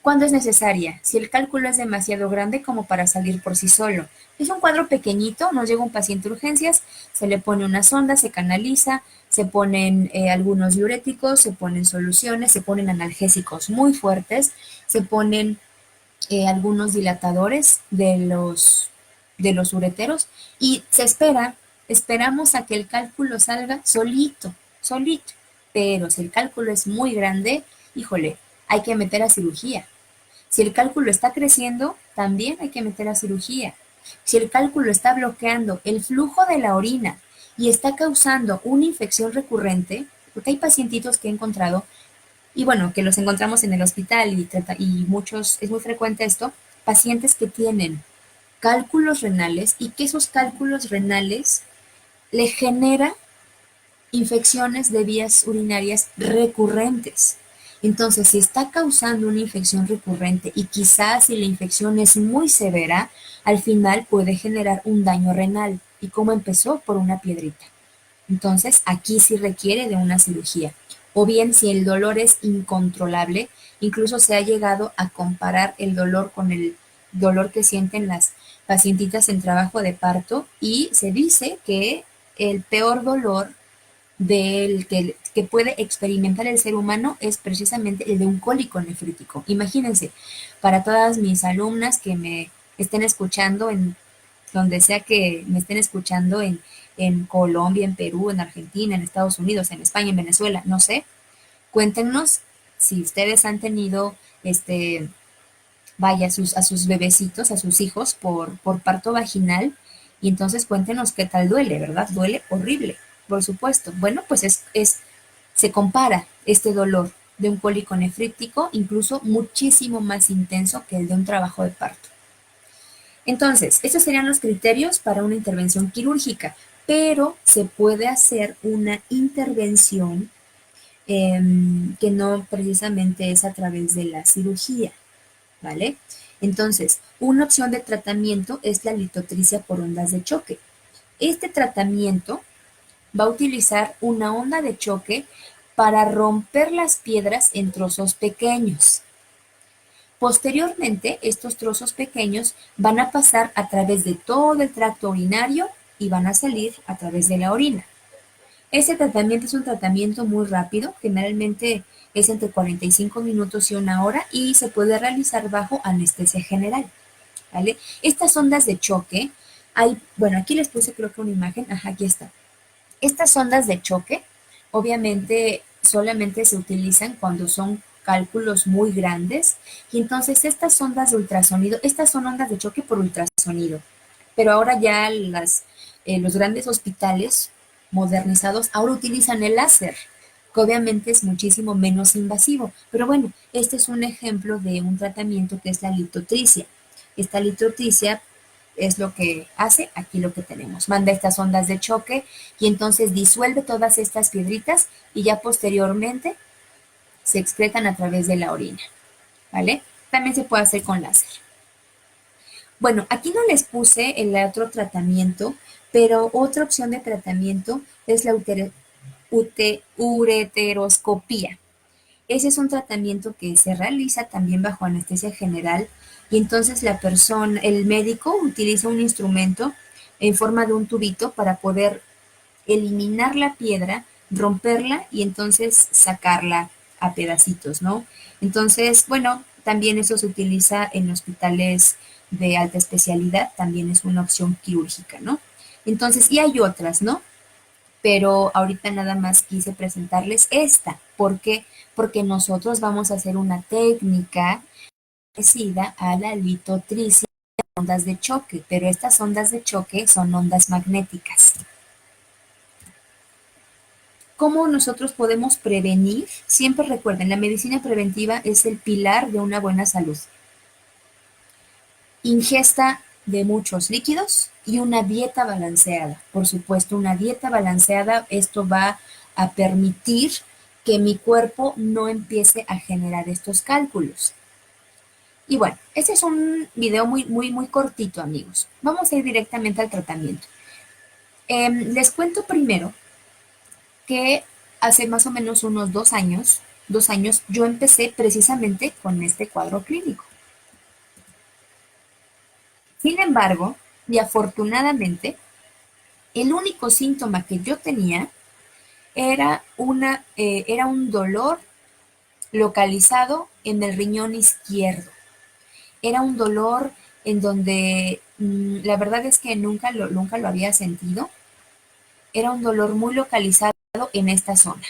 ¿Cuándo es necesaria? Si el cálculo es demasiado grande como para salir por sí solo. Es un cuadro pequeñito, nos llega un paciente a urgencias, se le pone una sonda, se canaliza, se ponen algunos diuréticos, se ponen soluciones, se ponen analgésicos muy fuertes, se ponen algunos dilatadores de los ureteros y esperamos a que el cálculo salga solito, solito. Pero si el cálculo es muy grande, híjole, hay que meter a cirugía. Si el cálculo está creciendo, también hay que meter a cirugía. Si el cálculo está bloqueando el flujo de la orina y está causando una infección recurrente, porque hay pacientitos que he encontrado y bueno, que los encontramos en el hospital y muchos, es muy frecuente esto, pacientes que tienen cálculos renales y que esos cálculos renales le genera infecciones de vías urinarias recurrentes. Entonces, si está causando una infección recurrente y quizás si la infección es muy severa, al final puede generar un daño renal. ¿Y cómo empezó? Por una piedrita. Entonces, aquí sí requiere de una cirugía. O bien, si el dolor es incontrolable, incluso se ha llegado a comparar el dolor con el dolor que sienten las pacientitas en trabajo de parto y se dice que el peor dolor del que puede experimentar el ser humano es precisamente el de un cólico nefrítico. Imagínense, para todas mis alumnas que me estén escuchando en donde sea que me estén escuchando en Colombia, en Perú, en Argentina, en Estados Unidos, en España, en Venezuela, no sé, cuéntenos si ustedes han tenido vaya, a sus bebecitos, a sus hijos por parto vaginal, y entonces cuéntenos qué tal duele, ¿verdad? Duele horrible, por supuesto. Bueno, pues se compara este dolor de un cólico nefrítico, incluso muchísimo más intenso que el de un trabajo de parto. Entonces, estos serían los criterios para una intervención quirúrgica, pero se puede hacer una intervención que no precisamente es a través de la cirugía. ¿Vale? Entonces, una opción de tratamiento es la litotricia por ondas de choque. Este tratamiento va a utilizar una onda de choque para romper las piedras en trozos pequeños. Posteriormente, estos trozos pequeños van a pasar a través de todo el tracto urinario y van a salir a través de la orina. Este tratamiento es un tratamiento muy rápido, generalmente es entre 45 minutos y una hora y se puede realizar bajo anestesia general, ¿vale? Estas ondas de choque, bueno, aquí les puse creo que una imagen, ajá, aquí está. Estas ondas de choque, obviamente, solamente se utilizan cuando son cálculos muy grandes y entonces estas ondas de ultrasonido, estas son ondas de choque por ultrasonido, pero ahora ya los grandes hospitales modernizados ahora utilizan el láser, que obviamente es muchísimo menos invasivo, pero bueno, este es un ejemplo de un tratamiento que es la litotricia. Esta litotricia es lo que hace aquí lo que tenemos. Manda estas ondas de choque y entonces disuelve todas estas piedritas y ya posteriormente se excretan a través de la orina, ¿vale? También se puede hacer con láser. Bueno, aquí no les puse el otro tratamiento, pero otra opción de tratamiento es la ureteroscopía. Ese es un tratamiento que se realiza también bajo anestesia general y entonces la persona, el médico utiliza un instrumento en forma de un tubito para poder eliminar la piedra, romperla y entonces sacarla a pedacitos, ¿no? Entonces, bueno, también eso se utiliza en hospitales de alta especialidad, también es una opción quirúrgica, ¿no? Entonces, y hay otras, ¿no? Pero ahorita nada más quise presentarles esta. ¿Por qué? Porque nosotros vamos a hacer una técnica parecida a la litotricia de ondas de choque, pero estas ondas de choque son ondas magnéticas. ¿Cómo nosotros podemos prevenir? Siempre recuerden, la medicina preventiva es el pilar de una buena salud. Ingesta de muchos líquidos y una dieta balanceada. Por supuesto, una dieta balanceada, esto va a permitir que mi cuerpo no empiece a generar estos cálculos. Y bueno, este es un video muy, muy, muy cortito, amigos. Vamos a ir directamente al tratamiento. Les cuento primero que hace más o menos unos 2 años, yo empecé precisamente con este cuadro clínico. Sin embargo, y afortunadamente, el único síntoma que yo tenía era un dolor localizado en el riñón izquierdo. Era un dolor en donde la verdad es que nunca lo había sentido. Era un dolor muy localizado en esta zona.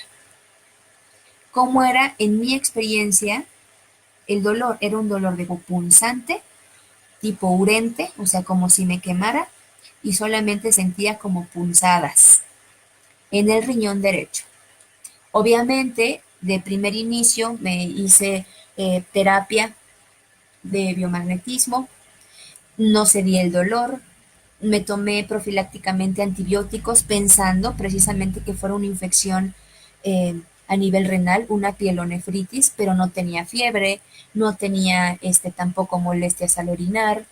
¿Cómo era en mi experiencia? El dolor era un dolor de punzante, tipo urente, o sea, como si me quemara, y solamente sentía como punzadas en el riñón derecho. Obviamente, de primer inicio me hice terapia de biomagnetismo, no cedí el dolor, Me tomé profilácticamente antibióticos pensando precisamente que fuera una infección a nivel renal, una pielonefritis, pero no tenía fiebre, no tenía tampoco molestias al orinar,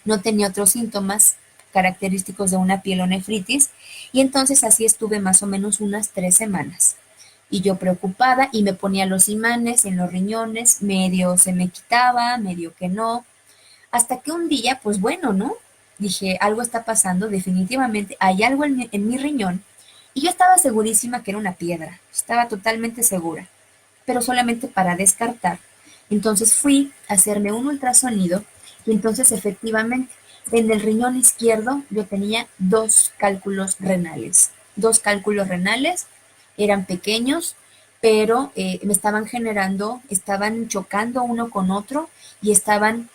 no tenía otros síntomas característicos de una pielonefritis y entonces así estuve más o menos unas 3 semanas. Y yo preocupada y me ponía los imanes en los riñones, medio se me quitaba, medio que no, hasta que un día, pues bueno, ¿no? Dije, algo está pasando, definitivamente hay algo en mi riñón. Y yo estaba segurísima que era una piedra, estaba totalmente segura, pero solamente para descartar. Entonces fui a hacerme un ultrasonido y entonces efectivamente en el riñón izquierdo yo tenía dos cálculos renales. Dos cálculos renales, eran pequeños, pero me estaban generando, estaban chocando uno con otro y estaban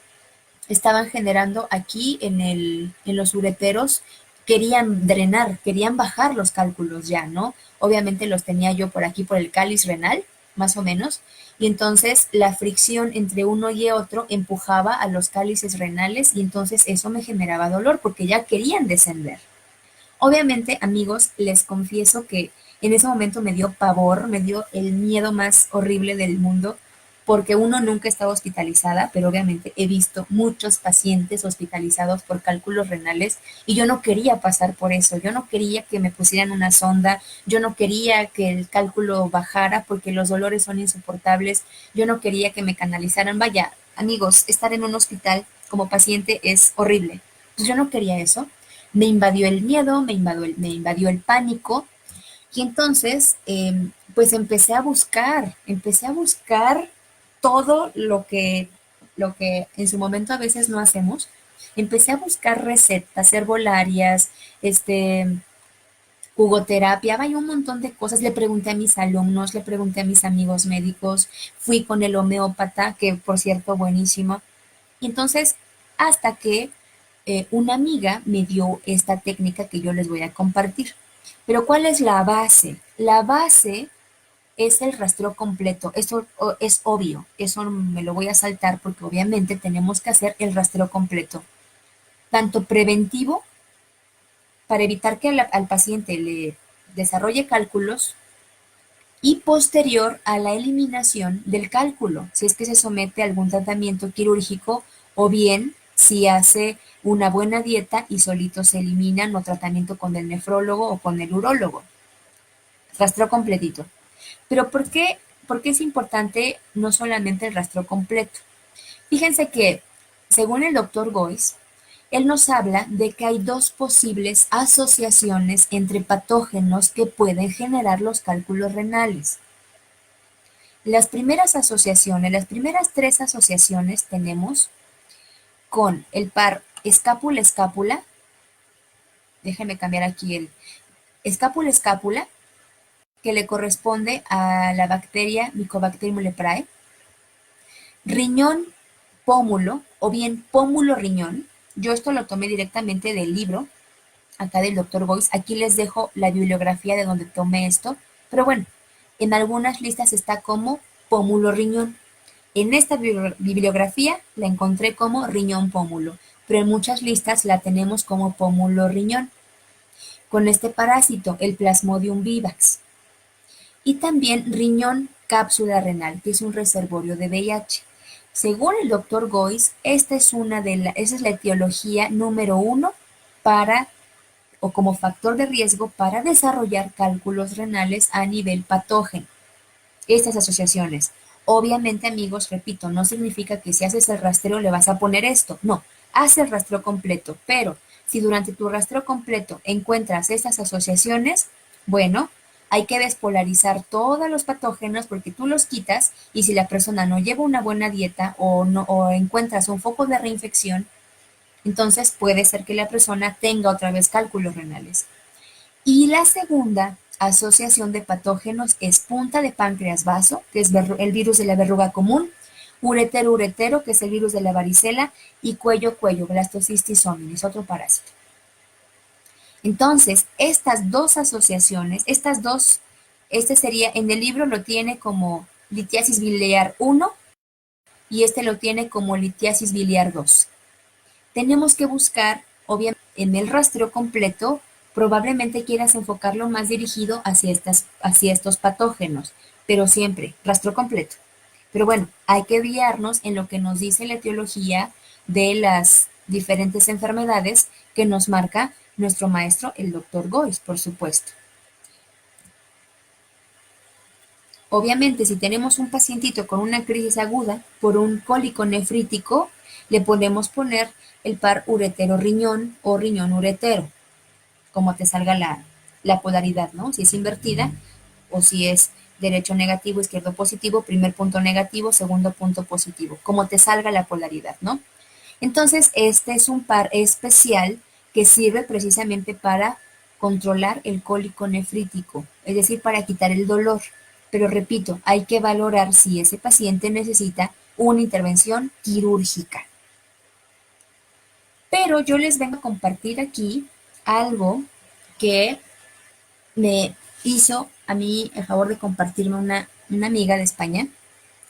generando aquí en los ureteros, querían drenar, querían bajar los cálculos ya, ¿no? Obviamente los tenía yo por aquí, por el cáliz renal, más o menos, y entonces la fricción entre uno y otro empujaba a los cálices renales y entonces eso me generaba dolor porque ya querían descender. Obviamente, amigos, les confieso que en ese momento me dio pavor, me dio el miedo más horrible del mundo, porque uno nunca estaba hospitalizada, pero obviamente he visto muchos pacientes hospitalizados por cálculos renales y yo no quería pasar por eso, yo no quería que me pusieran una sonda, yo no quería que el cálculo bajara porque los dolores son insoportables, yo no quería que me canalizaran. Vaya, amigos, estar en un hospital como paciente es horrible. Pues yo no quería eso, me invadió el miedo, me invadió el pánico y entonces pues empecé a buscar todo lo que en su momento a veces no hacemos. Empecé a buscar recetas herbolarias, jugoterapia, hay un montón de cosas. Le pregunté a mis alumnos, le pregunté a mis amigos médicos, fui con el homeópata, que por cierto, buenísimo. Y entonces, hasta que una amiga me dio esta técnica que yo les voy a compartir. Pero ¿cuál es la base? La base es el rastreo completo. Eso es obvio, eso me lo voy a saltar porque obviamente tenemos que hacer el rastreo completo, tanto preventivo para evitar que al paciente le desarrolle cálculos y posterior a la eliminación del cálculo, si es que se somete a algún tratamiento quirúrgico o bien si hace una buena dieta y solito se eliminan o tratamiento con el nefrólogo o con el urólogo. Rastreo completito. Pero ¿por qué es importante no solamente el rastreo completo? Fíjense que, según el doctor Goiz, él nos habla de que hay dos posibles asociaciones entre patógenos que pueden generar los cálculos renales. Las primeras asociaciones, las primeras tres asociaciones tenemos con el par escápula-escápula, déjenme cambiar aquí el escápula-escápula, que le corresponde a la bacteria Mycobacterium leprae, riñón-pómulo o bien pómulo-riñón. Yo esto lo tomé directamente del libro, acá del doctor Boyce. Aquí les dejo la bibliografía de donde tomé esto, pero bueno, en algunas listas está como pómulo-riñón. En esta bibliografía la encontré como riñón pómulo, pero en muchas listas la tenemos como pómulo riñón, con este parásito, el Plasmodium vivax. Y también riñón cápsula renal, que es un reservorio de VIH. Según el doctor Goiz, esa es la etiología número uno para o como factor de riesgo para desarrollar cálculos renales a nivel patógeno. Estas asociaciones. Obviamente, amigos, repito, no significa que si haces el rastreo le vas a poner esto. No, haz el rastreo completo. Pero si durante tu rastreo completo encuentras estas asociaciones, bueno, hay que despolarizar todos los patógenos porque tú los quitas y si la persona no lleva una buena dieta o, no, o encuentras un foco de reinfección, entonces puede ser que la persona tenga otra vez cálculos renales. Y la segunda asociación de patógenos es punta de páncreas vaso, que es el virus de la verruga común, uretero, que es el virus de la varicela, y cuello, blastocystis hominis, otro parásito. Entonces, estas dos asociaciones, este sería, en el libro lo tiene como litiasis biliar 1 y este lo tiene como litiasis biliar 2. Tenemos que buscar, obviamente, en el rastreo completo, probablemente quieras enfocarlo más dirigido hacia estos patógenos, pero siempre rastreo completo. Pero bueno, hay que guiarnos en lo que nos dice la etiología de las diferentes enfermedades que nos marca nuestro maestro, el doctor Gois, por supuesto. Obviamente, si tenemos un pacientito con una crisis aguda por un cólico nefrítico, le podemos poner el par uretero-riñón o riñón-uretero, como te salga la polaridad, ¿no? Si es invertida o si es derecho negativo, izquierdo positivo, primer punto negativo, segundo punto positivo, como te salga la polaridad, ¿no? Entonces, este es un par especial que sirve precisamente para controlar el cólico nefrítico, es decir, para quitar el dolor. Pero repito, hay que valorar si ese paciente necesita una intervención quirúrgica. Pero yo les vengo a compartir aquí algo que me hizo a mí el favor de compartirme una amiga de España.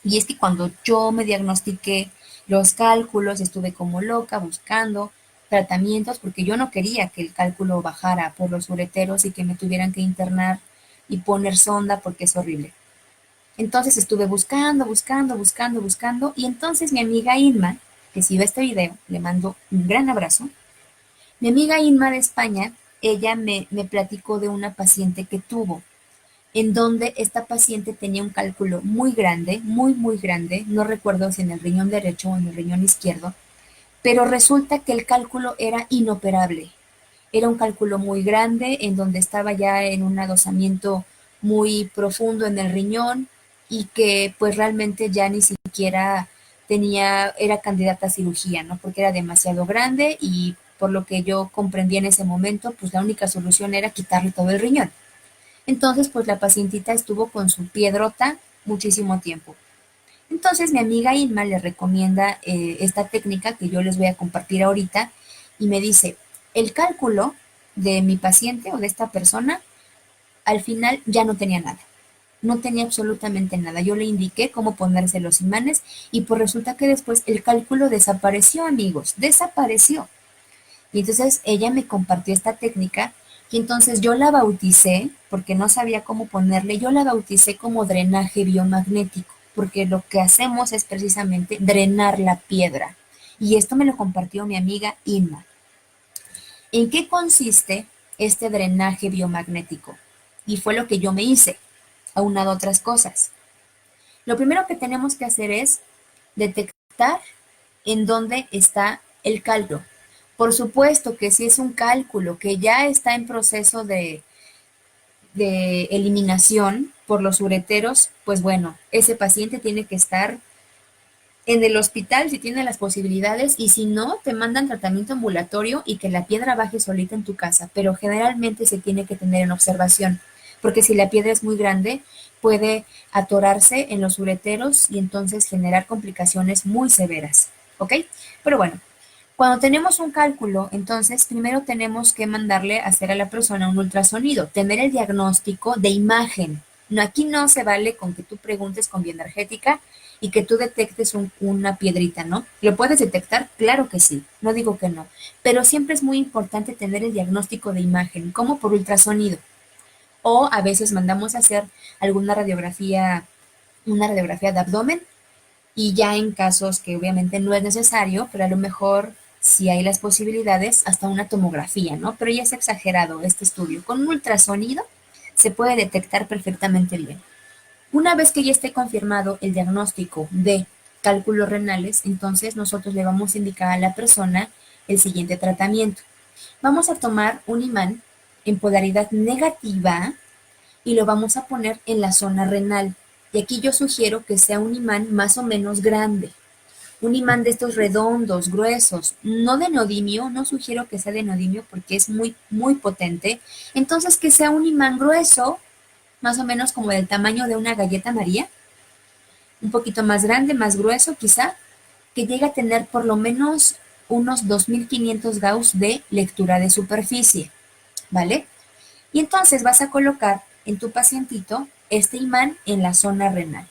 Y es que cuando yo me diagnostiqué los cálculos, estuve como loca buscando tratamientos porque yo no quería que el cálculo bajara por los ureteros y que me tuvieran que internar y poner sonda porque es horrible. Entonces estuve buscando y entonces mi amiga Inma, que si ve este video, le mando un gran abrazo. Mi amiga Inma de España, ella me platicó de una paciente que tuvo en donde esta paciente tenía un cálculo muy grande, muy grande, no recuerdo si en el riñón derecho o en el riñón izquierdo, pero resulta que el cálculo era inoperable. Era un cálculo muy grande en donde estaba ya en un adosamiento muy profundo en el riñón y que pues realmente ya ni siquiera era candidata a cirugía, ¿no? Porque era demasiado grande y por lo que yo comprendí en ese momento, pues la única solución era quitarle todo el riñón. Entonces, pues la pacientita estuvo con su piedrota muchísimo tiempo. Entonces, mi amiga Inma le recomienda esta técnica que yo les voy a compartir ahorita y me dice, el cálculo de mi paciente o de esta persona, al final ya no tenía nada. No tenía absolutamente nada. Yo le indiqué cómo ponerse los imanes y pues resulta que después el cálculo desapareció, amigos, desapareció. Y entonces ella me compartió esta técnica y entonces yo la bauticé, porque no sabía cómo ponerle, yo la bauticé como drenaje biomagnético, porque lo que hacemos es precisamente drenar la piedra. Y esto me lo compartió mi amiga Inma. ¿En qué consiste este drenaje biomagnético? Y fue lo que yo me hice, aunado a otras cosas. Lo primero que tenemos que hacer es detectar en dónde está el cálculo. Por supuesto que si es un cálculo que ya está en proceso de eliminación por los ureteros, pues bueno, ese paciente tiene que estar en el hospital si tiene las posibilidades y si no, te mandan tratamiento ambulatorio y que la piedra baje solita en tu casa, pero generalmente se tiene que tener en observación, porque si la piedra es muy grande, puede atorarse en los ureteros y entonces generar complicaciones muy severas, ¿ok? Pero bueno, cuando tenemos un cálculo, entonces primero tenemos que mandarle a hacer a la persona un ultrasonido, tener el diagnóstico de imagen. No, aquí no se vale con que tú preguntes con bioenergética y que tú detectes una piedrita, ¿no? ¿Lo puedes detectar? Claro que sí, no digo que no, pero siempre es muy importante tener el diagnóstico de imagen, como por ultrasonido. O a veces mandamos a hacer alguna radiografía, una radiografía de abdomen y ya en casos que obviamente no es necesario, pero a lo mejor si hay las posibilidades, hasta una tomografía, ¿no? Pero ya es exagerado este estudio. Con un ultrasonido se puede detectar perfectamente bien. Una vez que ya esté confirmado el diagnóstico de cálculos renales, entonces nosotros le vamos a indicar a la persona el siguiente tratamiento. Vamos a tomar un imán en polaridad negativa y lo vamos a poner en la zona renal. Y aquí yo sugiero que sea un imán más o menos grande. Un imán de estos redondos, gruesos, no de neodimio, no sugiero que sea de neodimio porque es muy potente. Entonces que sea un imán grueso, más o menos como del tamaño de una galleta María, un poquito más grande, más grueso quizá, que llegue a tener por lo menos unos 2500 Gauss de lectura de superficie, ¿vale? Y entonces vas a colocar en tu pacientito este imán en la zona renal.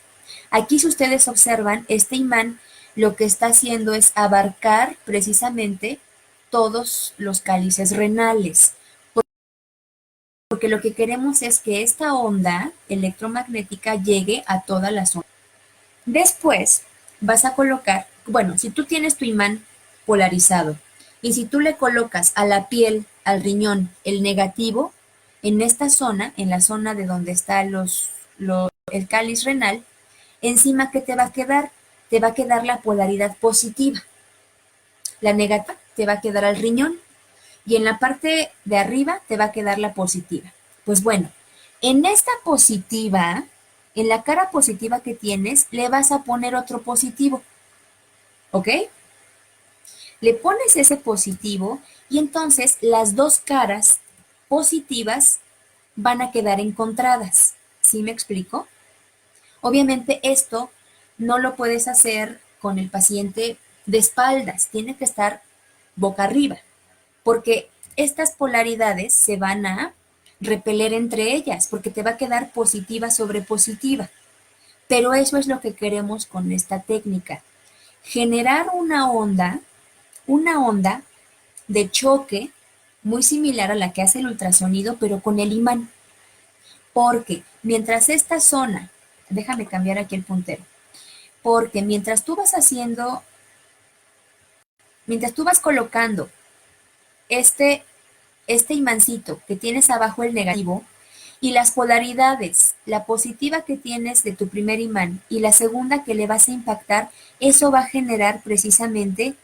Aquí si ustedes observan, este imán lo que está haciendo es abarcar precisamente todos los cálices renales, porque lo que queremos es que esta onda electromagnética llegue a toda la zona. Después vas a colocar, bueno, si tú tienes tu imán polarizado y si tú le colocas a la piel, al riñón, el negativo, en esta zona, en la zona de donde está el cáliz renal, encima, ¿qué te va a quedar? Te va a quedar la polaridad positiva. La negativa te va a quedar al riñón y en la parte de arriba te va a quedar la positiva. Pues bueno, en esta positiva, en la cara positiva que tienes, le vas a poner otro positivo, ¿ok? Le pones ese positivo y entonces las dos caras positivas van a quedar encontradas. ¿Sí me explico? Obviamente esto no lo puedes hacer con el paciente de espaldas, tiene que estar boca arriba, porque estas polaridades se van a repeler entre ellas, porque te va a quedar positiva sobre positiva. Pero eso es lo que queremos con esta técnica, generar una onda de choque muy similar a la que hace el ultrasonido, pero con el imán. Porque mientras esta zona, déjame cambiar aquí el puntero, porque mientras tú vas colocando este, este imancito que tienes abajo el negativo y las polaridades, la positiva que tienes de tu primer imán y la segunda que le vas a impactar, eso va a generar precisamente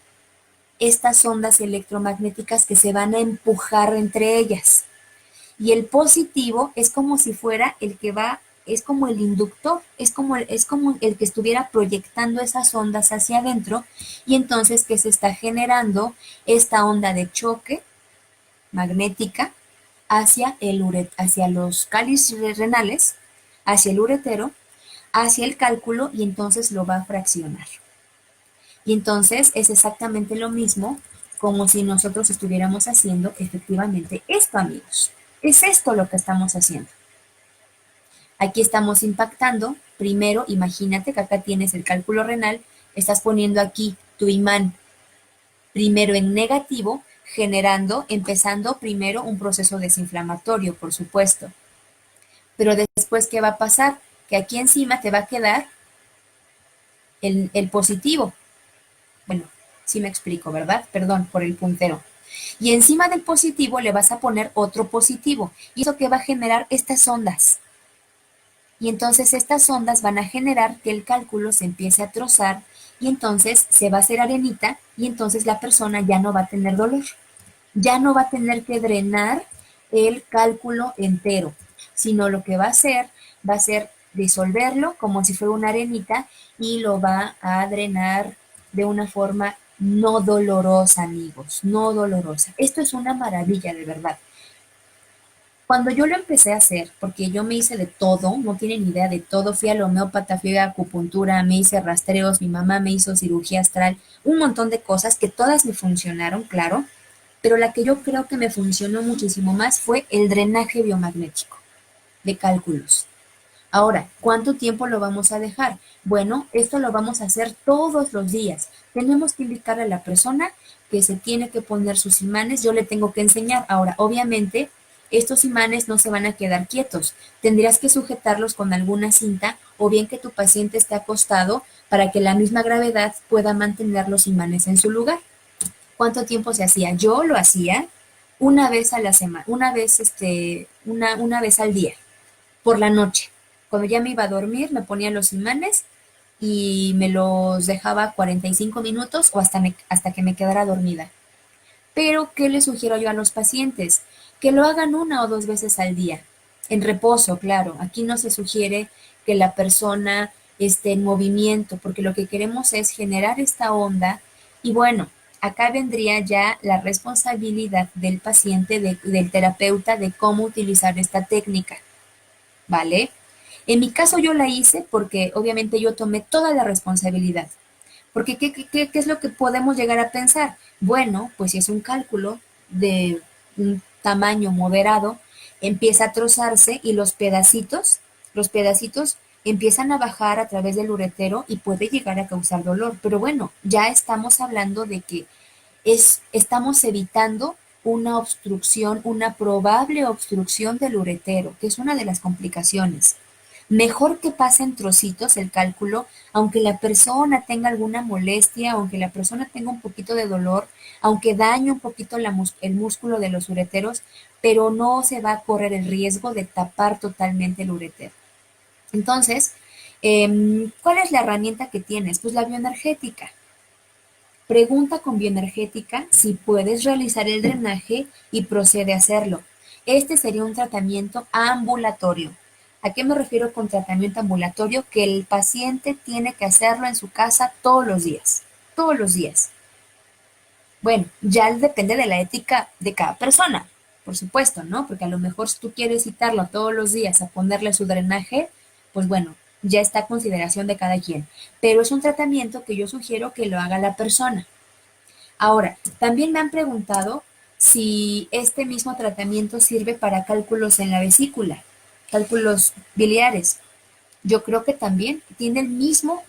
estas ondas electromagnéticas que se van a empujar entre ellas. Y el positivo es como si fuera el que va, es como el inductor, es como el que estuviera proyectando esas ondas hacia adentro y entonces que se está generando esta onda de choque magnética hacia los cálices renales, hacia el uretero, hacia el cálculo y entonces lo va a fraccionar. Y entonces es exactamente lo mismo como si nosotros estuviéramos haciendo efectivamente esto, amigos. Es esto lo que estamos haciendo. Aquí estamos impactando. Primero, imagínate que acá tienes el cálculo renal, estás poniendo aquí tu imán primero en negativo, empezando primero un proceso desinflamatorio, por supuesto. Pero después, ¿qué va a pasar? Que aquí encima te va a quedar el positivo. Bueno, sí me explico, ¿verdad? Perdón por el puntero. Y encima del positivo le vas a poner otro positivo. ¿Y eso qué va a generar? Estas ondas. Y entonces estas ondas van a generar que el cálculo se empiece a trozar y entonces se va a hacer arenita y entonces la persona ya no va a tener dolor. Ya no va a tener que drenar el cálculo entero, sino lo que va a ser disolverlo como si fuera una arenita y lo va a drenar de una forma no dolorosa, amigos, no dolorosa. Esto es una maravilla, de verdad. Cuando yo lo empecé a hacer, porque yo me hice de todo, no tienen idea de todo, fui al homeópata, fui a acupuntura, me hice rastreos, mi mamá me hizo cirugía astral, un montón de cosas que todas me funcionaron, claro, pero la que yo creo que me funcionó muchísimo más fue el drenaje biomagnético de cálculos. Ahora, ¿cuánto tiempo lo vamos a dejar? Bueno, esto lo vamos a hacer todos los días. Tenemos que indicarle a la persona que se tiene que poner sus imanes, yo le tengo que enseñar. Ahora, obviamente, estos imanes no se van a quedar quietos. Tendrías que sujetarlos con alguna cinta o bien que tu paciente esté acostado para que la misma gravedad pueda mantener los imanes en su lugar. ¿Cuánto tiempo se hacía? Yo lo hacía una vez a la semana, una vez al día, por la noche. Cuando ya me iba a dormir, me ponía los imanes y me los dejaba 45 minutos o hasta que me quedara dormida. Pero, ¿qué le sugiero yo a los pacientes? Que lo hagan una o dos veces al día, en reposo, claro. Aquí no se sugiere que la persona esté en movimiento, porque lo que queremos es generar esta onda y bueno, acá vendría ya la responsabilidad del paciente, del terapeuta, de cómo utilizar esta técnica, ¿vale? En mi caso yo la hice porque obviamente yo tomé toda la responsabilidad. Porque ¿qué es lo que podemos llegar a pensar? Bueno, pues si es un cálculo de un tamaño moderado, empieza a trozarse y los pedacitos empiezan a bajar a través del uretero y puede llegar a causar dolor. Pero bueno, ya estamos hablando de que estamos evitando una obstrucción, una probable obstrucción del uretero, que es una de las complicaciones. Mejor que pase en trocitos el cálculo, aunque la persona tenga alguna molestia, aunque la persona tenga un poquito de dolor, aunque dañe un poquito el músculo de los ureteros, pero no se va a correr el riesgo de tapar totalmente el uretero. Entonces, ¿cuál es la herramienta que tienes? Pues la bioenergética. Pregunta con bioenergética si puedes realizar el drenaje y procede a hacerlo. Este sería un tratamiento ambulatorio. ¿A qué me refiero con tratamiento ambulatorio? Que el paciente tiene que hacerlo en su casa todos los días. Todos los días. Bueno, ya depende de la ética de cada persona, por supuesto, ¿no? Porque a lo mejor si tú quieres citarlo todos los días a ponerle su drenaje, pues bueno, ya está a consideración de cada quien. Pero es un tratamiento que yo sugiero que lo haga la persona. Ahora, también me han preguntado si este mismo tratamiento sirve para cálculos en la vesícula, cálculos biliares. Yo creo que también tiene el mismo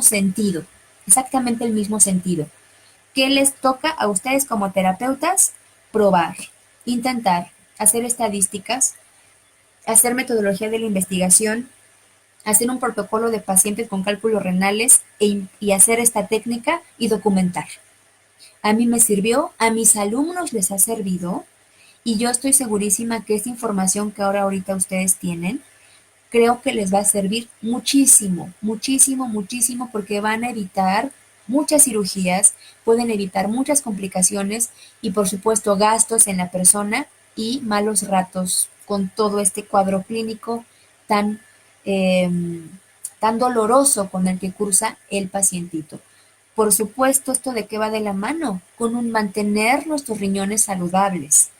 sentido, exactamente el mismo sentido. ¿Qué les toca a ustedes como terapeutas? Probar, intentar, hacer estadísticas, hacer metodología de la investigación, hacer un protocolo de pacientes con cálculos renales y hacer esta técnica y documentar. A mí me sirvió, a mis alumnos les ha servido y yo estoy segurísima que esta información que ahorita ustedes tienen, creo que les va a servir muchísimo, muchísimo, muchísimo porque van a evitar muchas cirugías, pueden evitar muchas complicaciones y por supuesto gastos en la persona y malos ratos con todo este cuadro clínico tan, eh, tan doloroso con el que cursa el pacientito. Por supuesto, esto de qué va de la mano, con un mantener nuestros riñones saludables.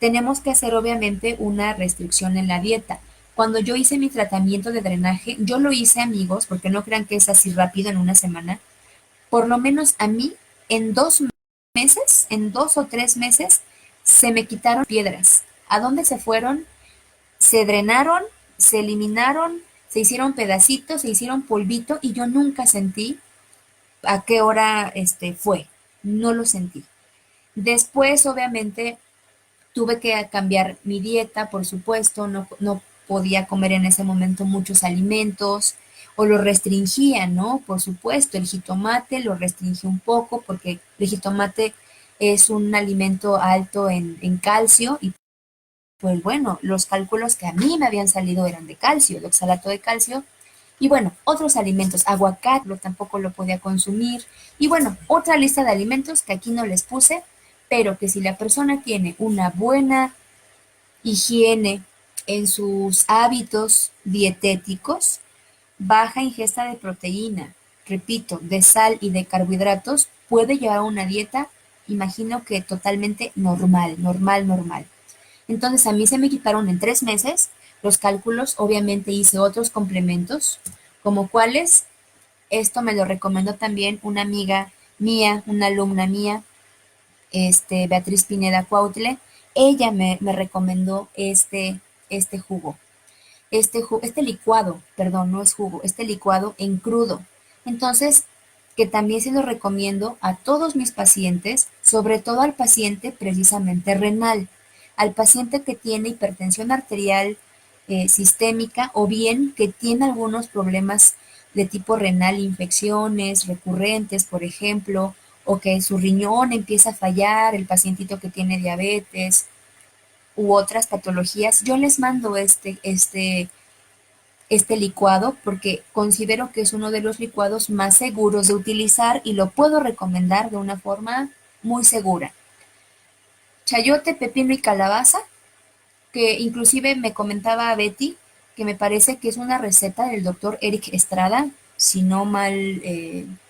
Tenemos que hacer obviamente una restricción en la dieta. Cuando yo hice mi tratamiento de drenaje, yo lo hice, amigos, porque no crean que es así rápido en una semana. Por lo menos a mí, en 2 meses, en 2 o 3 meses, se me quitaron piedras. ¿A dónde se fueron? Se drenaron, se eliminaron, se hicieron pedacitos, se hicieron polvito y yo nunca sentí a qué hora fue. No lo sentí. Después, obviamente, tuve que cambiar mi dieta, por supuesto, no podía comer en ese momento muchos alimentos o lo restringía, ¿no? Por supuesto, el jitomate lo restringí un poco porque el jitomate es un alimento alto en calcio y pues bueno, los cálculos que a mí me habían salido eran de calcio, de oxalato de calcio. Y bueno, otros alimentos, aguacate tampoco lo podía consumir. Y bueno, otra lista de alimentos que aquí no les puse, pero que si la persona tiene una buena higiene en sus hábitos dietéticos, baja ingesta de proteína, repito, de sal y de carbohidratos, puede llevar una dieta, imagino que totalmente normal, normal, normal. Entonces a mí se me quitaron en 3 meses los cálculos, obviamente hice otros complementos, como cuáles, esto me lo recomendó también una amiga mía, una alumna mía, Beatriz Pineda Cuautle, ella me recomendó este jugo, este licuado, perdón, no es jugo, este licuado en crudo. Entonces, que también se lo recomiendo a todos mis pacientes, sobre todo al paciente precisamente renal, al paciente que tiene hipertensión arterial sistémica o bien que tiene algunos problemas de tipo renal, infecciones recurrentes, por ejemplo, o que su riñón empieza a fallar, el pacientito que tiene diabetes u otras patologías, yo les mando este licuado porque considero que es uno de los licuados más seguros de utilizar y lo puedo recomendar de una forma muy segura. Chayote, pepino y calabaza, que inclusive me comentaba Betty que me parece que es una receta del doctor Eric Estrada, si no mal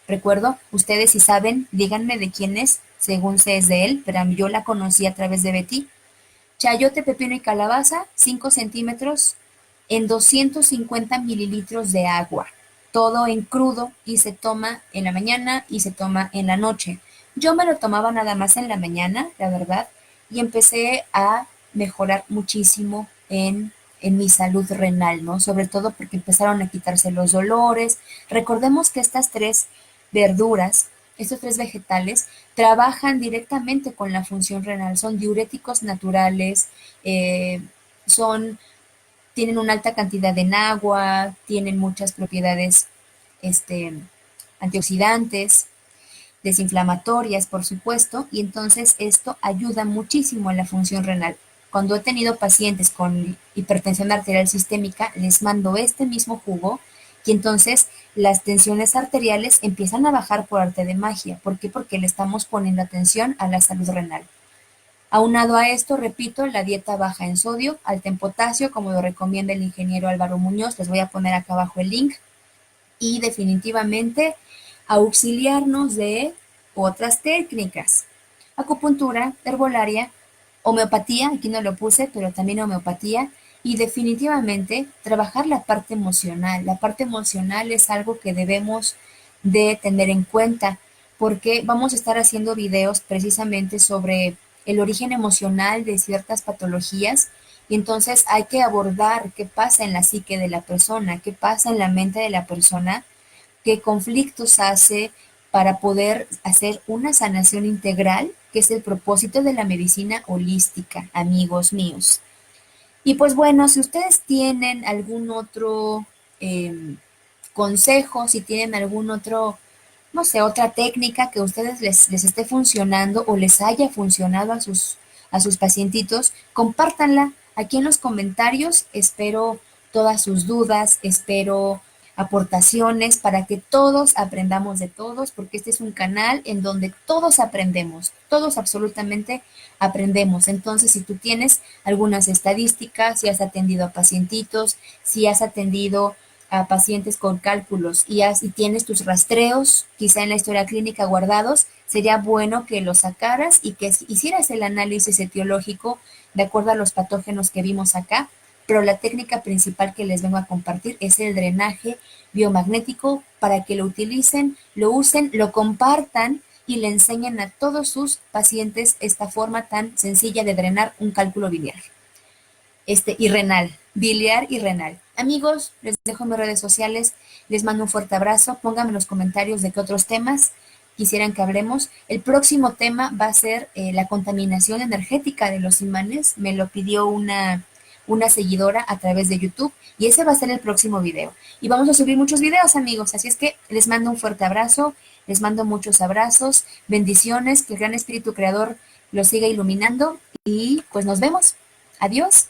recuerdo. Ustedes si saben, díganme de quién es, según sé es de él, pero yo la conocí a través de Betty. Chayote, pepino y calabaza, 5 centímetros en 250 mililitros de agua. Todo en crudo y se toma en la mañana y se toma en la noche. Yo me lo tomaba nada más en la mañana, la verdad, y empecé a mejorar muchísimo en mi salud renal, ¿no? Sobre todo porque empezaron a quitarse los dolores. Recordemos que estas tres verduras estos tres vegetales trabajan directamente con la función renal, son diuréticos naturales, eh, son, tienen una alta cantidad de agua, tienen muchas propiedades este, antioxidantes, desinflamatorias, por supuesto, y entonces esto ayuda muchísimo en la función renal. Cuando he tenido pacientes con hipertensión arterial sistémica, les mando este mismo jugo y entonces las tensiones arteriales empiezan a bajar por arte de magia. ¿Por qué? Porque le estamos poniendo atención a la salud renal. Aunado a esto, repito, la dieta baja en sodio, alta en potasio, como lo recomienda el ingeniero Álvaro Muñoz, les voy a poner acá abajo el link, y definitivamente auxiliarnos de otras técnicas. Acupuntura, herbolaria, homeopatía, aquí no lo puse, pero también homeopatía, y definitivamente trabajar la parte emocional. La parte emocional es algo que debemos de tener en cuenta porque vamos a estar haciendo videos precisamente sobre el origen emocional de ciertas patologías y entonces hay que abordar qué pasa en la psique de la persona, qué pasa en la mente de la persona, qué conflictos hace para poder hacer una sanación integral, que es el propósito de la medicina holística, amigos míos. Y pues bueno, si ustedes tienen algún otro consejo, si tienen algún otro, no sé, otra técnica que a ustedes les esté funcionando o les haya funcionado a sus pacientitos, compártanla aquí en los comentarios. Espero todas sus dudas, espero aportaciones para que todos aprendamos de todos, porque este es un canal en donde todos aprendemos, todos absolutamente aprendemos. Entonces, si tú tienes algunas estadísticas, si has atendido a pacientitos, si has atendido a pacientes con cálculos y tienes tus rastreos, quizá en la historia clínica guardados, sería bueno que los sacaras y que hicieras el análisis etiológico de acuerdo a los patógenos que vimos acá, pero la técnica principal que les vengo a compartir es el drenaje biomagnético para que lo utilicen, lo usen, lo compartan y le enseñen a todos sus pacientes esta forma tan sencilla de drenar un cálculo biliar y renal, biliar y renal. Amigos, les dejo mis redes sociales, les mando un fuerte abrazo, pónganme en los comentarios de qué otros temas quisieran que hablemos. El próximo tema va a ser la contaminación energética de los imanes, me lo pidió una seguidora a través de YouTube y ese va a ser el próximo video. Y vamos a subir muchos videos, amigos, así es que les mando un fuerte abrazo, les mando muchos abrazos, bendiciones, que el gran espíritu creador los siga iluminando y pues nos vemos. Adiós.